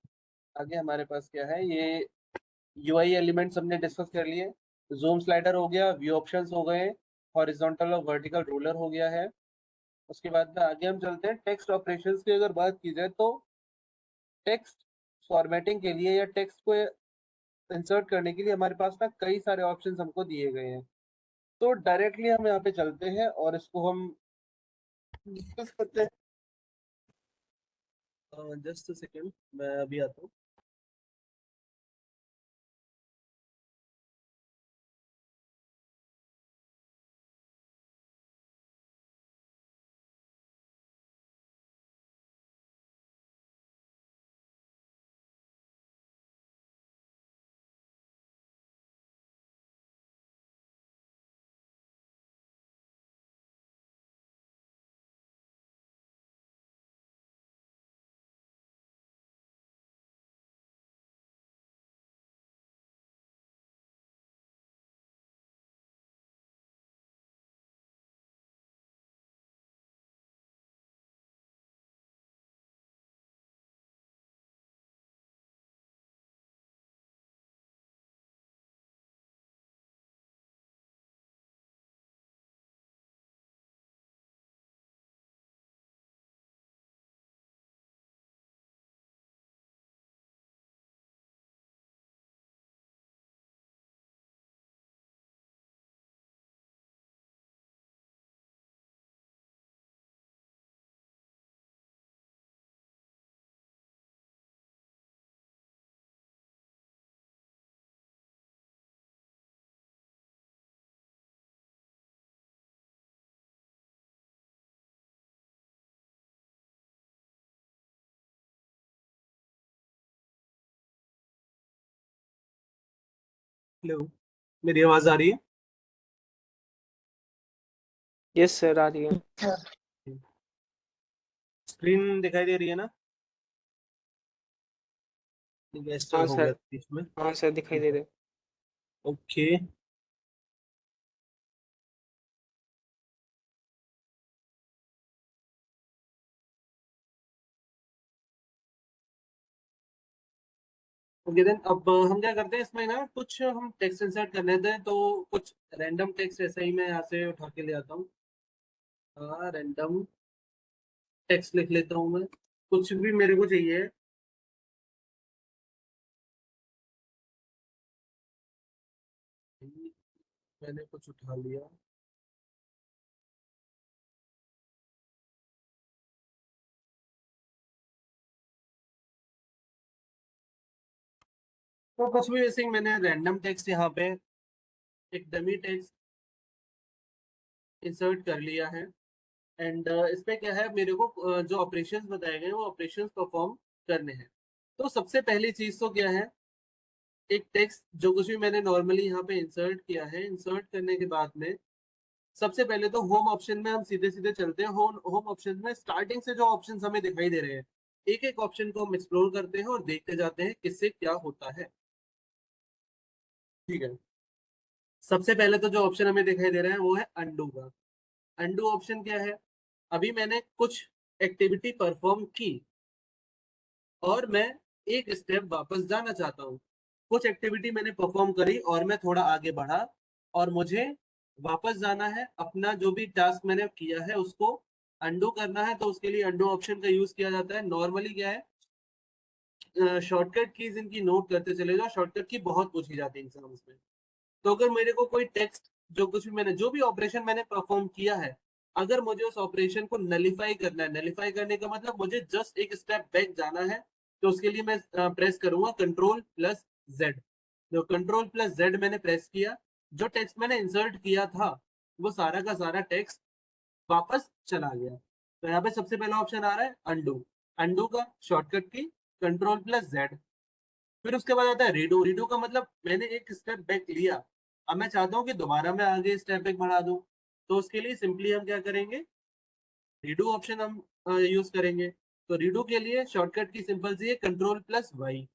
आगे हमारे पास क्या है, ये यूआई एलिमेंट्स हमने डिस्कस कर लिए, जूम स्लाइडर हो गया, व्यू ऑप्शंस हो गए, हॉरिजॉन्टल और वर्टिकल रूलर हो गया है। उसके बाद में आगे हम चलते हैं टेक्स्ट ऑपरेशंस की। अगर बात की जाए तो टेक्स्ट फॉर्मेटिंग के लिए या टेक्स्ट को इंसर्ट करने के लिए हमारे पास ना कई सारे ऑप्शंस हमको दिए गए हैं। तो डायरेक्टली हम यहाँ पे चलते हैं और इसको हम डिस्कस करते हैं। जस्ट सेकेंड, मैं अभी आता हूँ। हेलो, मेरी आवाज आ रही है? यस सर, आ रही है। स्क्रीन दिखाई दे रही है ना? गेस्टर हाँ हो गया सर। बीच में। हाँ सर, दिखाई दे रहे। ओके, ओके देन अब हम क्या करते हैं इसमें ना कुछ हम टेक्स्ट इंसर्ट करने दें, तो कुछ रैंडम टेक्स्ट ऐसे ही मैं यहाँ से उठा के ले आता हूँ। रैंडम टेक्स्ट लिख लेता हूँ मैं, कुछ भी मेरे को चाहिए। मैंने कुछ उठा लिया। तो कुछ भी ऐसे ही मैंने रैंडम टेक्स्ट यहाँ पे एक डमी टेक्स्ट इंसर्ट कर लिया है। एंड इसमें क्या है, मेरे को जो ऑपरेशंस बताए गए वो ऑपरेशंस परफॉर्म करने हैं। तो सबसे पहली चीज तो क्या है, एक टेक्स्ट जो कुछ भी मैंने नॉर्मली यहाँ पे इंसर्ट किया है, इंसर्ट करने के बाद में सबसे पहले तो होम ऑप्शन में हम सीधे सीधे चलते हैं। होम ऑप्शन में स्टार्टिंग से जो ऑप्शंस हमें दिखाई दे रहे हैं, एक एक ऑप्शन को हम एक्सप्लोर करते हैं और देखते जाते हैं किससे क्या होता है। ठीक है, सबसे पहले तो जो ऑप्शन हमें दिखाई दे रहा है वो है अंडू का। अंडू ऑप्शन क्या है, अभी मैंने कुछ एक्टिविटी परफॉर्म की और मैं एक स्टेप वापस जाना चाहता हूँ। कुछ एक्टिविटी मैंने परफॉर्म करी और मैं थोड़ा आगे बढ़ा और मुझे वापस जाना है, अपना जो भी टास्क मैंने किया है उसको अंडू करना है। तो उसके लिए अंडू ऑप्शन का यूज किया जाता है। नॉर्मली क्या है, शॉर्टकट कीज इनकी नोट करते चले जाओ, शॉर्टकट की बहुत पूछी जाती है एग्जाम्स में। तो अगर मेरे को कोई टेक्स्ट जो कुछ भी मैंने जो भी ऑपरेशन मैंने परफॉर्म किया है, अगर मुझे उस ऑपरेशन को नलिफाई करना है, नलिफाई करने का मतलब मुझे जस्ट एक स्टेप बैक जाना है, तो उसके लिए मैं प्रेस करूंगा कंट्रोल प्लस जेड। तो कंट्रोल प्लस जेड मैंने प्रेस किया, जो टेक्स्ट मैंने इंसर्ट किया था वो सारा का सारा टेक्स्ट वापस चला गया। तो यहाँ पे सबसे पहला ऑप्शन आ रहा है अंडू। अंडू का शॉर्टकट की कंट्रोल प्लस जेड। फिर उसके बाद आता है रीडू। रीडू का मतलब मैंने एक स्टेप बैक लिया, अब मैं चाहता हूँ कि दोबारा मैं आगे स्टेप बैक बढ़ा दूं। तो उसके लिए सिंपली हम क्या करेंगे, रीडू ऑप्शन हम यूज करेंगे। तो रीडू के लिए शॉर्टकट की सिंपल सी है control plus y.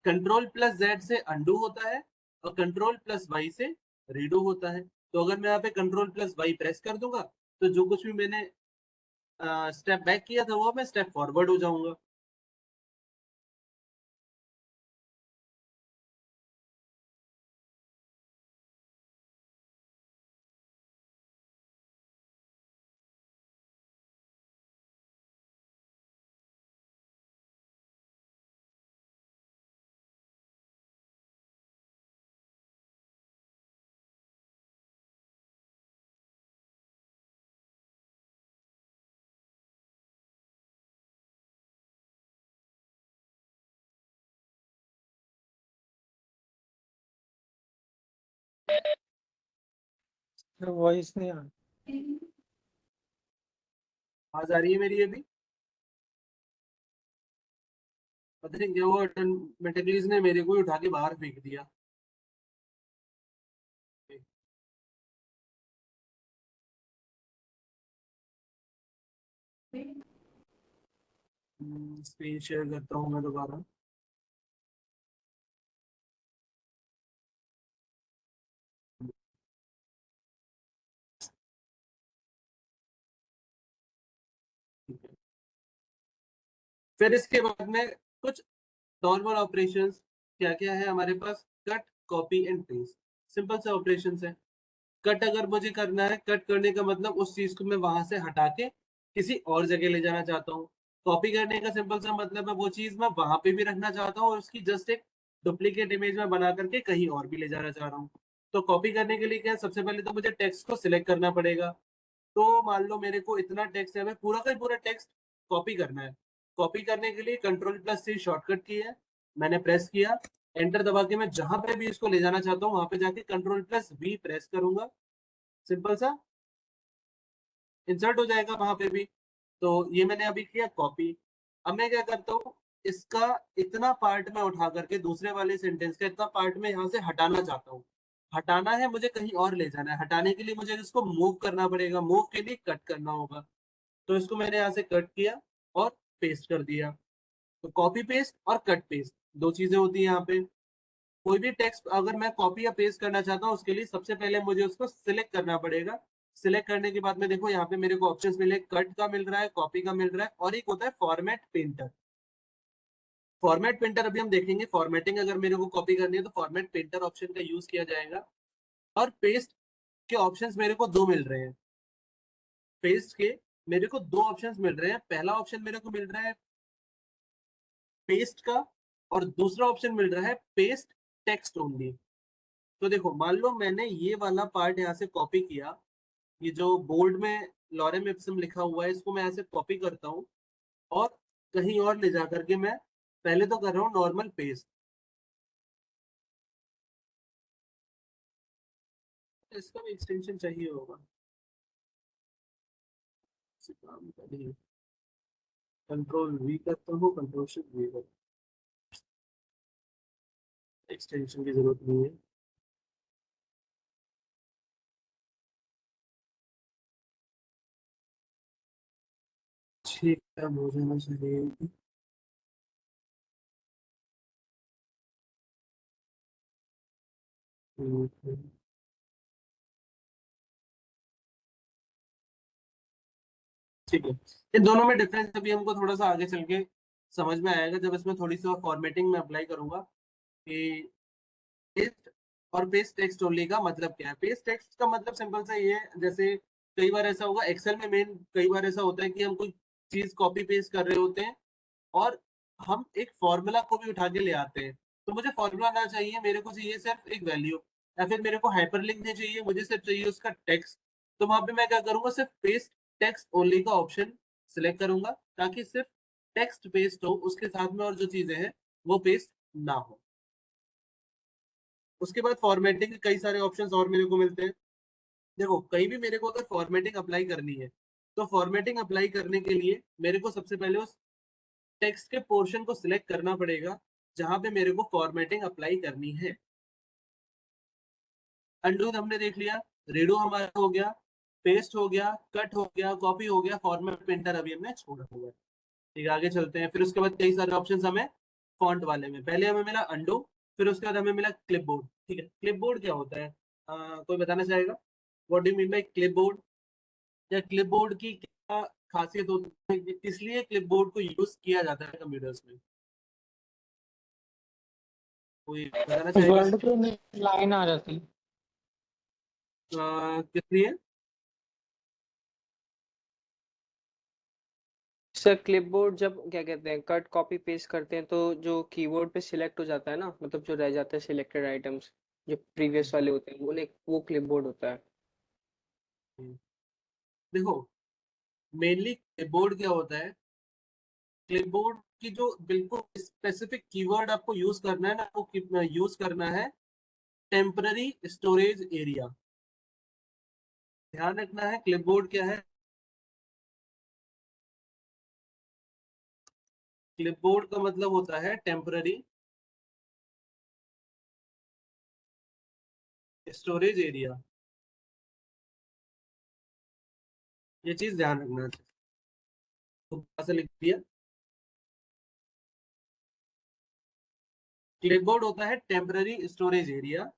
Control plus z से अंडू होता है और कंट्रोल प्लस वाई से रीडू होता है। तो अगर मैं यहाँ पे कंट्रोल प्लस वाई प्रेस कर दूंगा, तो जो कुछ भी मैंने स्टेप बैक किया था वो मैं स्टेप फॉरवर्ड हो जाऊंगा। वॉइस नहीं आ रही। आवाज आ रही है मेरी अभी? पता नहीं क्या वो ऑटोमेटिकली इसने मेरे को ही उठा के बाहर फेंक दिया। स्क्रीन शेयर करता हूँ मैं दोबारा। फिर इसके बाद में कुछ नॉर्मल ऑपरेशंस क्या क्या है हमारे पास, cut copy and paste. Simple से ऑपरेशंस है। कट अगर मुझे करना है, कट करने का मतलब उस चीज को मैं वहां से हटा के किसी और जगह ले जाना चाहता हूँ। कॉपी करने का सिंपल सा मतलब है वो चीज मैं वहां पे भी रखना चाहता हूँ और उसकी जस्ट एक डुप्लीकेट इमेज में बना करके कहीं और भी ले जाना चाह रहा हूँ। तो कॉपी करने के लिए क्या है, सबसे पहले तो मुझे टेक्स्ट को सिलेक्ट करना पड़ेगा। तो मान लो मेरे को इतना टेक्स्ट है, हमें पूरा का पूरा टेक्स्ट कॉपी करना है। कॉपी करने के लिए कंट्रोल प्लस सी शॉर्टकट की है, मैंने प्रेस किया, एंटर दबा के मैं जहां पे भी इसको ले जाना चाहता हूँ वहां पे जाके कंट्रोल प्लस वी प्रेस करूंगा। सिंपल सा इंसर्ट हो जाएगा वहां पे भी। तो ये मैंने अभी किया कॉपी। अब मैं क्या करता हूँ, इसका इतना पार्ट में उठा करके दूसरे वाले सेंटेंस का इतना पार्ट में यहाँ से हटाना चाहता हूँ। हटाना है मुझे, कहीं और ले जाना है। हटाने के लिए मुझे इसको मूव करना पड़ेगा, मूव के लिए कट करना होगा। तो इसको मैंने यहाँ से कट किया और पेस्ट कर दिया। तो कॉपी पेस्ट और कट पेस्ट दो चीजें होती है यहाँ पे। कोई भी टेक्स्ट अगर मैं कॉपी या पेस्ट करना चाहता हूँ उसके लिए सबसे पहले मुझे उसको सिलेक्ट करना पड़ेगा। सिलेक्ट करने के बाद में देखो यहाँ पे मेरे को ऑप्शंस मिले, कट का मिल रहा है, कॉपी का मिल रहा है और एक होता है फॉर्मेट पेंटर। फॉर्मेट प्रिंटर अभी हम देखेंगे। फॉर्मेटिंग अगर मेरे को कॉपी करनी है तो फॉर्मेट प्रिंटर ऑप्शन का यूज किया जाएगा। और पेस्ट के ऑप्शंस मेरे को दो मिल रहे हैं। पेस्ट के मेरे को दो ऑप्शंस मिल रहे हैं। पहला ऑप्शन मेरे को मिल रहा है पेस्ट का, और दूसरा ऑप्शन मिल रहा है पेस्ट टेक्स्ट ओनली। तो देखो, मान लो मैंने ये वाला पार्ट यहाँ से कॉपी किया, ये जो बोर्ड में लॉरेम इप्सम लिखा हुआ है इसको मैं ऐसे कॉपी करता हूँ और कहीं और ले जा करके मैं पहले तो कर रहा हूँ नॉर्मल पेस्ट। इसका भी एक्सटेंशन चाहिए होगा, इसे काम करिए। कंट्रोल वी करता हूँ, कंट्रोल शिफ्ट वी करता हूँ, एक्सटेंशन की जरूरत नहीं है। ठीक है, हो जाना चाहिए। ठीक है, इन दोनों में डिफरेंस अभी हमको थोड़ा सा आगे चल के समझ में आएगा, जब इसमें थोड़ी सी फॉर्मेटिंग में अप्लाई करूंगा कि पेस्ट और पेस्ट टेक्स्ट ओनली का मतलब क्या है। पेस्ट टेक्स्ट का मतलब सिंपल सा ये है, जैसे कई बार ऐसा होगा एक्सेल में, मेन कई बार ऐसा होता है कि हम कोई चीज कॉपी पेस्ट कर रहे होते हैं और हम एक फॉर्मूला को भी उठा के ले आते हैं। तो मुझे फॉर्मूला ना चाहिए, मेरे को चाहिए सिर्फ एक वैल्यू, या फिर मेरे को हाइपरलिंक नहीं चाहिए, मुझे सिर्फ चाहिए उसका टेक्स्ट। तो वहां पे मैं क्या करूंगा, सिर्फ पेस्ट टेक्स्ट ओनली का ऑप्शन सिलेक्ट करूंगा, ताकि सिर्फ टेक्स्ट पेस्ट हो, उसके साथ में और जो चीजें हैं वो पेस्ट ना हो। उसके बाद फॉर्मेटिंग के कई सारे ऑप्शंस और मेरे को मिलते हैं। देखो, कहीं भी मेरे को अगर फॉर्मेटिंग अप्लाई करनी है तो फॉर्मेटिंग अप्लाई करने के लिए मेरे को सबसे पहले उस टेक्स्ट के पोर्शन को सिलेक्ट करना पड़ेगा जहां पे मेरे को फॉर्मेटिंग अप्लाई करनी है। अंडू हमने देख लिया, रीडू हमारा हो गया, पेस्ट हो गया, कट हो गया, कॉपी हो गया, फॉर्मेट प्रिंटर अभी हमने छोड़ा हुआ है। ठीक है, आगे चलते हैं। फिर उसके बाद कई सारे ऑप्शंस हमें फॉन्ट वाले में, पहले हमें मिला अंडू, फिर उसके बाद हमें मिला क्लिपबोर्ड। ठीक है, क्लिपबोर्ड क्या होता है, कोई बताना चाहेगा? What do you mean by clipboard, या क्लिपबोर्ड की क्या खासियत होती है, किस लिए क्लिपबोर्ड को यूज किया जाता है कंप्यूटर्स में? कोई बताना चाहेगा? वर्ड पे लाइन आ जाती। किस लिए? सर क्लिपबोर्ड जब क्या कहते हैं कट कॉपी पेस्ट करते हैं तो जो कीबोर्ड पे सिलेक्ट हो जाता है ना, मतलब जो रह जाता है सिलेक्टेड आइटम्स जो प्रीवियस वाले होते हैं वो क्लिपबोर्ड होता है। देखो, मेनली क्लिपबोर्ड क्या होता है, क्लिपबोर्ड की जो बिल्कुल स्पेसिफिक कीवर्ड आपको यूज करना है ना, वो यूज करना है टेम्पररी स्टोरेज एरिया। ध्यान रखना है क्लिपबोर्ड क्या है। क्लिपबोर्ड का मतलब होता है टेम्पररी स्टोरेज एरिया। ये चीज ध्यान रखना है। तो से लिख दिया, क्लिपबोर्ड होता है टेम्पररी स्टोरेज एरिया।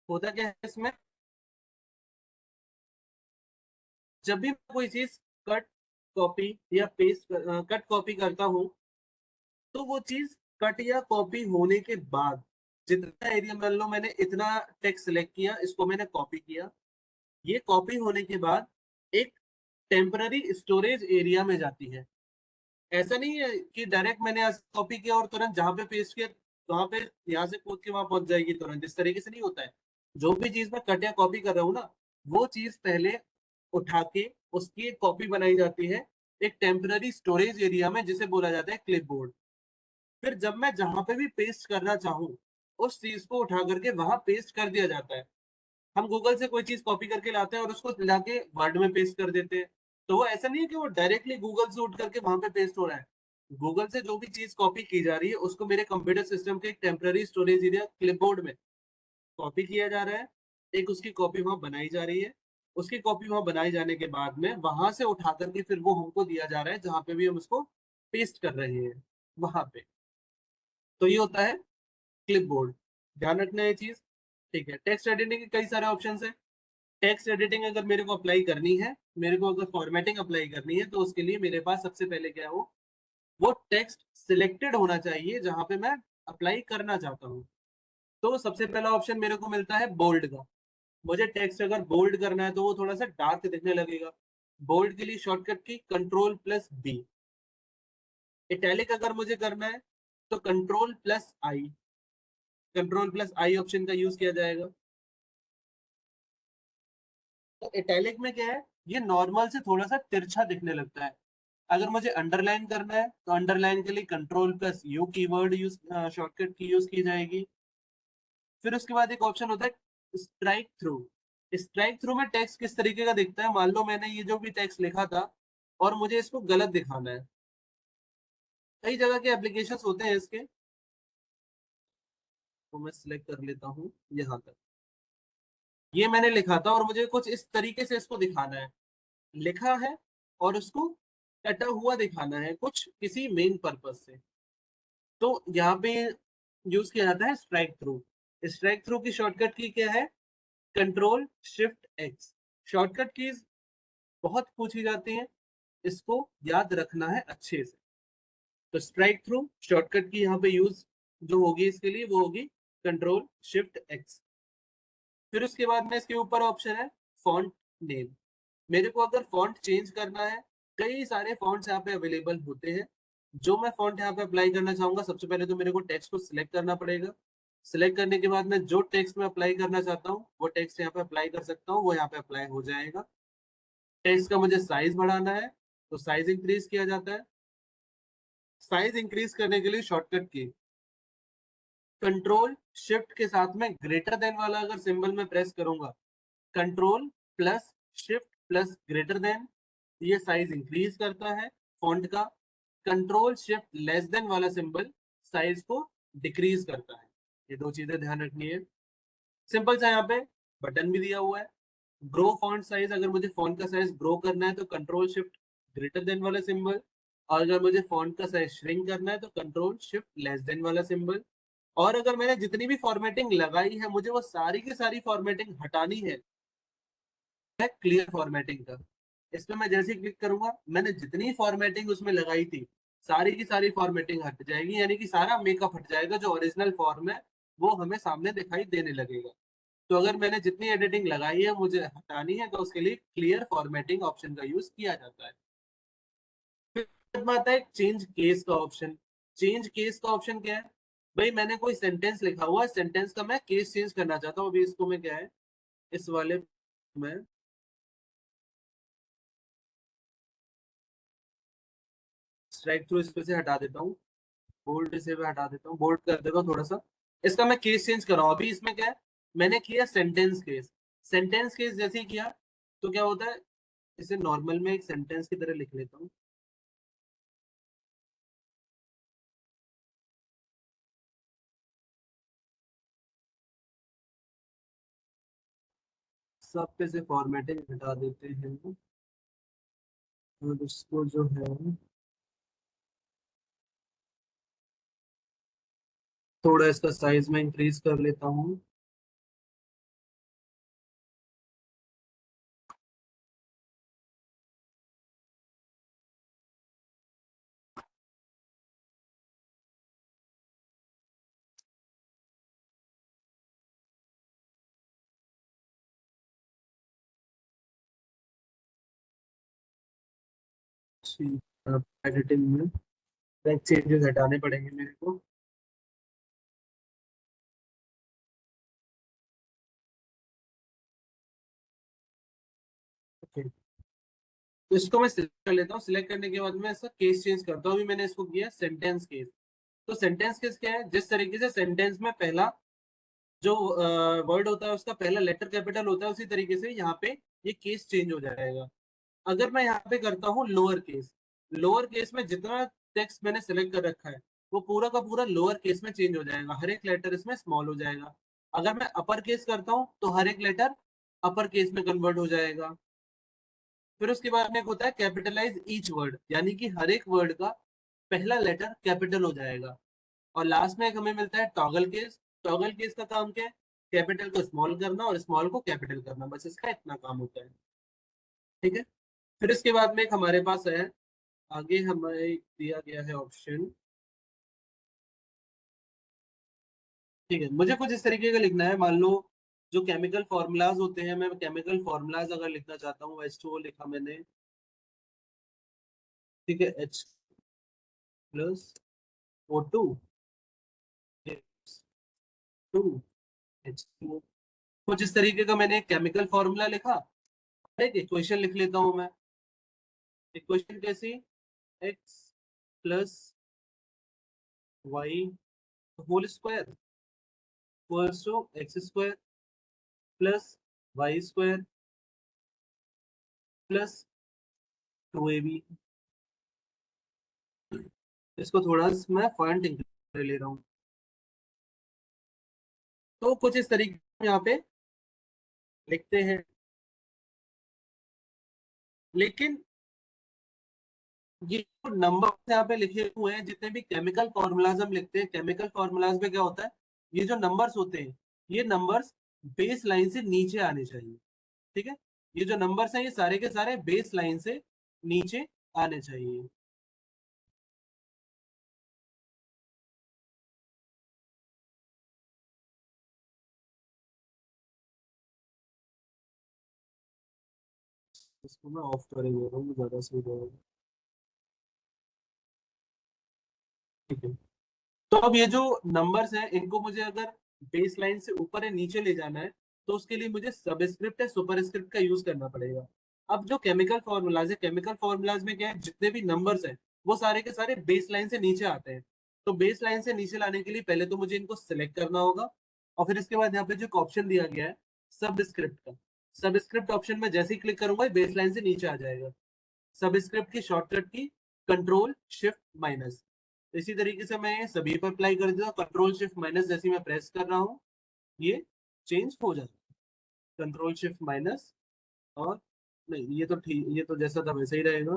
होता क्या है इसमें, जब भी मैं कोई चीज कट कॉपी या पेस्ट कट कॉपी करता हूं, तो वो चीज कट या कॉपी होने के बाद जितना एरिया, मान लो मैंने इतना टेक्स्ट सिलेक्ट किया, इसको मैंने कॉपी किया, ये कॉपी होने के बाद एक टेम्पररी स्टोरेज एरिया में जाती है। ऐसा नहीं है कि डायरेक्ट मैंने आज कॉपी किया और तुरंत जहां पे पेस्ट किया वहां पे, यहाँ से कूद के वहां पहुंच जाएगी तुरंत, इस तरीके से नहीं होता है। जो भी चीज मैं कट या कॉपी कर रहा हूँ ना, वो चीज पहले उठा के उसकी एक कॉपी बनाई जाती है एक टेम्पररी स्टोरेज एरिया में, जिसे बोला जाता है क्लिपबोर्ड। फिर जब मैं जहां पे भी पेस्ट करना चाहूँ, उस चीज को उठा करके वहां पेस्ट कर दिया जाता है। हम गूगल से कोई चीज कॉपी करके लाते हैं और उसको लाके वर्ड में पेस्ट कर देते हैं, तो वो ऐसा नहीं है कि वो डायरेक्टली गूगल से उठ करके वहां पे पेस्ट हो रहा है। गूगल से जो भी चीज कॉपी की जा रही है उसको मेरे कंप्यूटर सिस्टम के एक टेम्पररी स्टोरेज एरिया क्लिपबोर्ड में कॉपी किया जा रहा है, एक उसकी कॉपी वहां बनाई जा रही है। उसकी कॉपी वहां बनाए जाने के बाद में वहां से उठा करके फिर वो हमको दिया जा रहा है जहां पे भी हम उसको पेस्ट कर रहे हैं वहां पे। तो ये होता है क्लिपबोर्ड, ध्यान रखना है ये चीज। ठीक है, टेक्स्ट एडिटिंग के कई सारे ऑप्शन है। टेक्स्ट एडिटिंग अगर मेरे को अप्लाई करनी है, मेरे को अगर फॉर्मेटिंग अप्लाई करनी है, तो उसके लिए मेरे पास सबसे पहले क्या हो, वो टेक्स्ट सिलेक्टेड होना चाहिए जहां पे मैं अप्लाई करना चाहता हूँ। तो सबसे पहला ऑप्शन मेरे को मिलता है बोल्ड का। मुझे टेक्स्ट अगर बोल्ड करना है तो वो थोड़ा सा डार्क दिखने लगेगा। बोल्ड के लिए शॉर्टकट की Ctrl+B। इटैलिक अगर मुझे करना है तो Ctrl+I। Ctrl+I ऑप्शन का यूज किया जाएगा। तो इटैलिक में क्या है, ये नॉर्मल से थोड़ा सा तिरछा दिखने लगता है। अगर मुझे अंडरलाइन करना है तो अंडरलाइन के लिए Ctrl+U कीवर्ड यूज, शॉर्टकट की यूज की जाएगी। फिर उसके बाद एक ऑप्शन होता है स्ट्राइक थ्रू। स्ट्राइक थ्रू में टेक्स्ट किस तरीके का दिखता है, मान लो मैंने ये जो भी टेक्स्ट लिखा था और मुझे इसको गलत दिखाना है। कई जगह के एप्लीकेशंस होते हैं इसके, तो मैं सिलेक्ट कर लेता हूँ यहाँ तक। ये मैंने लिखा था और मुझे कुछ इस तरीके से इसको दिखाना है, लिखा है और उसको कटा हुआ दिखाना है कुछ किसी मेन पर्पज से। तो यहाँ पे यूज किया जाता है स्ट्राइक थ्रू। स्ट्राइक थ्रू की शॉर्टकट की क्या है, Ctrl+Shift+X। शॉर्टकट कीज बहुत पूछी जाती हैं, इसको याद रखना है अच्छे से। तो स्ट्राइक थ्रू शॉर्टकट की यहाँ पे यूज जो होगी इसके लिए वो होगी Ctrl+Shift+X। फिर उसके बाद में इसके ऊपर ऑप्शन है फॉन्ट नेम। मेरे को अगर फॉन्ट चेंज करना है, कई सारे फॉन्ट्स यहाँ पे अवेलेबल होते हैं। जो मैं फॉन्ट यहाँ पे अप्लाई करना चाहूंगा, सबसे पहले तो मेरे को टेक्स्ट को सिलेक्ट करना पड़ेगा। सिलेक्ट करने के बाद में जो टेक्स्ट मैं अप्लाई करना चाहता हूँ वो टेक्स्ट यहाँ पे अप्लाई कर सकता हूँ, वो यहाँ पे अप्लाई हो जाएगा। टेक्स्ट का मुझे साइज बढ़ाना है तो साइज इंक्रीज किया जाता है। साइज इंक्रीज करने के लिए शॉर्टकट की Ctrl+Shift के साथ में ग्रेटर देन वाला अगर सिंबल में प्रेस करूंगा, Ctrl+Shift+ग्रेटर देन, ये साइज इंक्रीज करता है फॉन्ट का। Ctrl+Shift<लेस देन वाला सिंबल साइज को डिक्रीज करता है। ये दो चीजें ध्यान रखनी है। सिंपल सा यहाँ पे बटन भी दिया हुआ है। ग्रो फॉन्ट साइज, अगर मुझे फॉन्ट का साइज ग्रो करना है तो Ctrl+Shift ग्रेटर देन वाला सिंबल, और अगर मुझे फॉन्ट का साइज श्रिंक करना है तो Ctrl+Shift<लेस देन वाला सिंबल। और अगर मैंने जितनी भी फॉर्मेटिंग लगाई है मुझे वो सारी की सारी फॉर्मेटिंग हटानी है क्लियर फॉर्मेटिंग का। इसमें मैं जैसे ही क्लिक करूंगा, मैंने जितनी फॉर्मेटिंग उसमें लगाई थी सारी की सारी फॉर्मेटिंग हट जाएगी, यानी कि सारा मेकअप हट जाएगा। जो ओरिजिनल फॉर्म है वो हमें सामने दिखाई देने लगेगा। तो अगर मैंने जितनी एडिटिंग लगाई है मुझे हटानी है तो उसके लिए क्लियर फॉर्मेटिंग ऑप्शन का यूज किया जाता है। फिर आता है चेंज केस का ऑप्शन। चेंज केस का ऑप्शन क्या है, भाई मैंने कोई सेंटेंस लिखा हुआ है, सेंटेंस का मैं केस चेंज करना चाहता हूँ। अभी इसको मैं क्या है, इस वाले में स्ट्राइक थ्रू इस पे से हटा देता हूँ, बोल्ड से भी हटा देता हूँ, बोल्ड कर देता हूँ थोड़ा सा। इसका मैं केस चेंज कर रहा हूँ। अभी इसमें क्या है, मैंने किया सेंटेंस केस। सेंटेंस केस जैसे ही किया तो क्या होता है, इसे नॉर्मल में एक सेंटेंस की तरह लिख लेता हूँ। सब पे से फॉर्मेटिंग हटा देते हैं और इसको जो है थोड़ा इसका साइज में इंक्रीज कर लेता हूँ। एडिटिंग में चेंजेस हटाने पड़ेंगे मेरे को। ओके, तो इसको मैं सिलेक्ट कर लेता हूँ। सिलेक्ट करने के बाद मैं इसका केस चेंज करता हूँ। अभी मैंने इसको किया सेंटेंस केस। तो सेंटेंस केस क्या है, जिस तरीके से सेंटेंस में पहला जो वर्ड होता है उसका पहला लेटर कैपिटल होता है, उसी तरीके से यहाँ पे ये केस चेंज हो जाएगा। अगर मैं यहाँ पे करता हूँ लोअर केस, लोअर केस में जितना टेक्स्ट मैंने सेलेक्ट कर रखा है वो पूरा का पूरा लोअर केस में चेंज हो जाएगा, हर एक लेटर इसमें स्मॉल हो जाएगा। अगर मैं अपर केस करता हूँ तो हर एक लेटर अपर केस में कन्वर्ट हो जाएगा। फिर उसके बाद में एक होता है कैपिटलाइज ईच वर्ड, यानी कि हर एक वर्ड का पहला लेटर कैपिटल हो जाएगा। और लास्ट में एक हमें मिलता है टॉगल केस। टॉगल केस का काम क्या है, कैपिटल को स्मॉल करना और स्मॉल को कैपिटल करना, बस इसका इतना काम होता है। ठीक है। फिर इसके बाद में एक हमारे पास है आगे हमें दिया गया है ऑप्शन, ठीक है, मुझे कुछ इस तरीके का लिखना है। मान लो जो केमिकल फॉर्मूलाज होते हैं, मैं केमिकल फॉर्मूलाज अगर लिखना चाहता हूँ, H2O लिखा मैंने, ठीक है, H plus O2 to H2O, कुछ इस तरीके का मैंने केमिकल फॉर्मूला लिखा। एक इक्वेशन लिख लेता हूँ मैं। इक्वेशन कैसी? x plus y whole square equals to x square plus y square plus 2ab। इसको थोड़ा सा मैं फॉन्ट इंक्रीज ले रहा हूँ। तो कुछ इस तरीके से यहाँ पे लिखते हैं, लेकिन ये जो नंबर यहाँ पे लिखे हुए हैं, जितने भी केमिकल फॉर्मूलाज हम लिखते हैं, केमिकल फॉर्मूलाज में क्या होता है, ये जो नंबर्स होते हैं, ये नंबर्स बेस लाइन से नीचे आने चाहिए। ठीक है, ये जो नंबर्स हैं ये सारे के सारे बेस लाइन से नीचे आने चाहिए। इसको मैं ऑफ करेंगे, ज्यादा सही रहेगा। ठीक है, तो अब ये जो नंबर्स हैं, इनको मुझे अगर बेस लाइन से ऊपर या नीचे ले जाना है, तो उसके लिए मुझे सबस्क्रिप्ट या सुपरस्क्रिप्ट का यूज करना पड़ेगा। अब जो केमिकल फॉर्मूलाज है, केमिकल फॉर्मूलाज में क्या है, जितने भी नंबर्स हैं वो सारे के सारे बेस लाइन से नीचे आते हैं। तो बेस लाइन से नीचे लाने के लिए पहले तो मुझे इनको सिलेक्ट करना होगा, और फिर इसके बाद यहाँ पे जो ऑप्शन दिया गया है सबस्क्रिप्ट का, सबस्क्रिप्ट ऑप्शन में जैसे ही क्लिक करूंगा बेस लाइन से नीचे आ जाएगा। सबस्क्रिप्ट की शॉर्टकट की कंट्रोल शिफ्ट माइनस। इसी तरीके से मैं सभी पर अप्लाई कर देता हूँ, कंट्रोल शिफ्ट माइनस जैसे मैं प्रेस कर रहा हूँ ये चेंज हो जाता है, कंट्रोल शिफ्ट माइनस। और नहीं, ये तो ठीक, ये तो जैसा था वैसा ही रहेगा,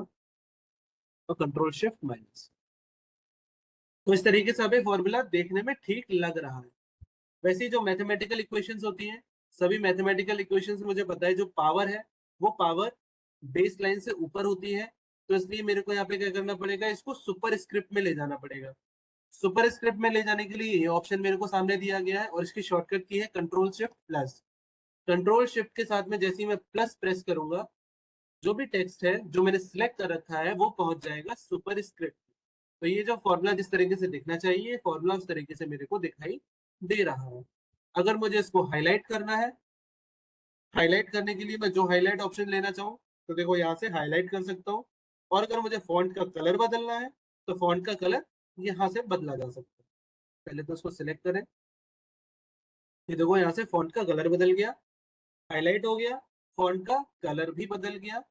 तो कंट्रोल शिफ्ट माइनस। तो इस तरीके से हमें फॉर्मूला देखने में ठीक लग रहा है। वैसे ही जो मैथमेटिकल इक्वेशंस होती हैं, सभी मैथमेटिकल इक्वेशंस मुझे पता है जो पावर है वो पावर बेस लाइन से ऊपर होती है। तो इसलिए मेरे को यहाँ पे क्या करना पड़ेगा, इसको सुपर स्क्रिप्ट में ले जाना पड़ेगा। सुपर स्क्रिप्ट में ले जाने के लिए ये ऑप्शन मेरे को सामने दिया गया है, और इसकी शॉर्टकट की है control shift plus. Control shift के साथ में जैसे ही मैं प्लस प्रेस करूंगा, जो भी टेक्स्ट है जो मैंने सिलेक्ट कर रखा है वो पहुंच जाएगा सुपर स्क्रिप्ट। तो ये जो फॉर्मूला जिस तरीके से दिखना चाहिए, फॉर्मूला उस तरीके से मेरे को दिखाई दे रहा है। अगर मुझे इसको हाईलाइट करना है, हाईलाइट करने के लिए मैं जो हाईलाइट ऑप्शन लेना चाहूँ, तो देखो यहाँ से हाईलाइट कर सकता हूँ। और अगर मुझे फॉन्ट का कलर बदलना है, तो फॉन्ट का कलर यहाँ से बदला जा सकता है। पहले तो उसको सिलेक्ट करें, ये देखो यहाँ से फॉन्ट का कलर बदल गया, हाईलाइट हो गया, फॉन्ट का कलर भी बदल गया।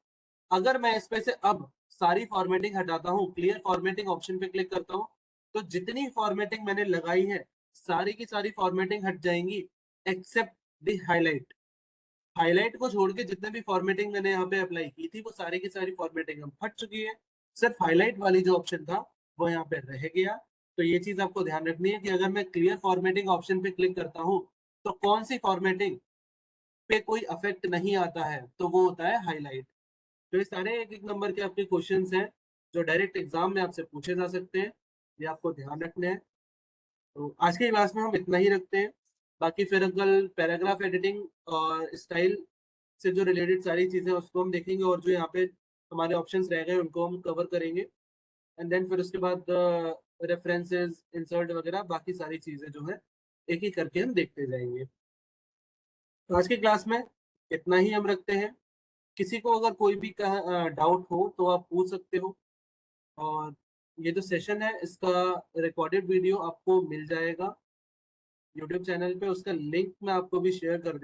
अगर मैं इस पे से अब सारी फॉर्मेटिंग हटाता हूँ, क्लियर फॉर्मेटिंग ऑप्शन पे क्लिक करता हूँ, तो जितनी फॉर्मेटिंग मैंने लगाई है सारी की सारी फॉर्मेटिंग हट जाएंगी, एक्सेप्ट द हाईलाइट। हाईलाइट को छोड़ के जितने भी फॉर्मेटिंग मैंने यहाँ पे अप्लाई की थी वो सारी की सारी फॉर्मेटिंग अब हट चुकी है। सिर्फ हाईलाइट वाली जो ऑप्शन था वो यहाँ पे रह गया। तो ये चीज आपको ध्यान रखनी है कि अगर मैं क्लियर फॉर्मेटिंग ऑप्शन पे क्लिक करता हूँ, तो कौन सी फॉर्मेटिंग पे कोई अफेक्ट नहीं आता है, तो वो होता है हाईलाइट। तो ये सारे एक एक नंबर के आपके क्वेश्चंस हैं जो डायरेक्ट एग्जाम में आपसे पूछे जा सकते हैं, ये आपको ध्यान रखने हैं। तो आज की क्लास में हम इतना ही रखते हैं। बाकी फिर कल पैराग्राफ एडिटिंग और स्टाइल से जो रिलेटेड सारी चीजें उसको हम देखेंगे, और जो यहाँ पे हमारे ऑप्शंस रह गए उनको हम कवर करेंगे। एंड देन फिर उसके बाद रेफरेंसेस, इंसर्ट वगैरह बाकी सारी चीजें जो है एक एक करके हम देखते जाएंगे। तो आज की क्लास में इतना ही हम रखते हैं। किसी को अगर कोई भी डाउट हो तो आप पूछ सकते हो। और ये जो सेशन है इसका रिकॉर्डेड वीडियो आपको मिल जाएगा यूट्यूब चैनल पे, उसका लिंक मैं आपको भी शेयर कर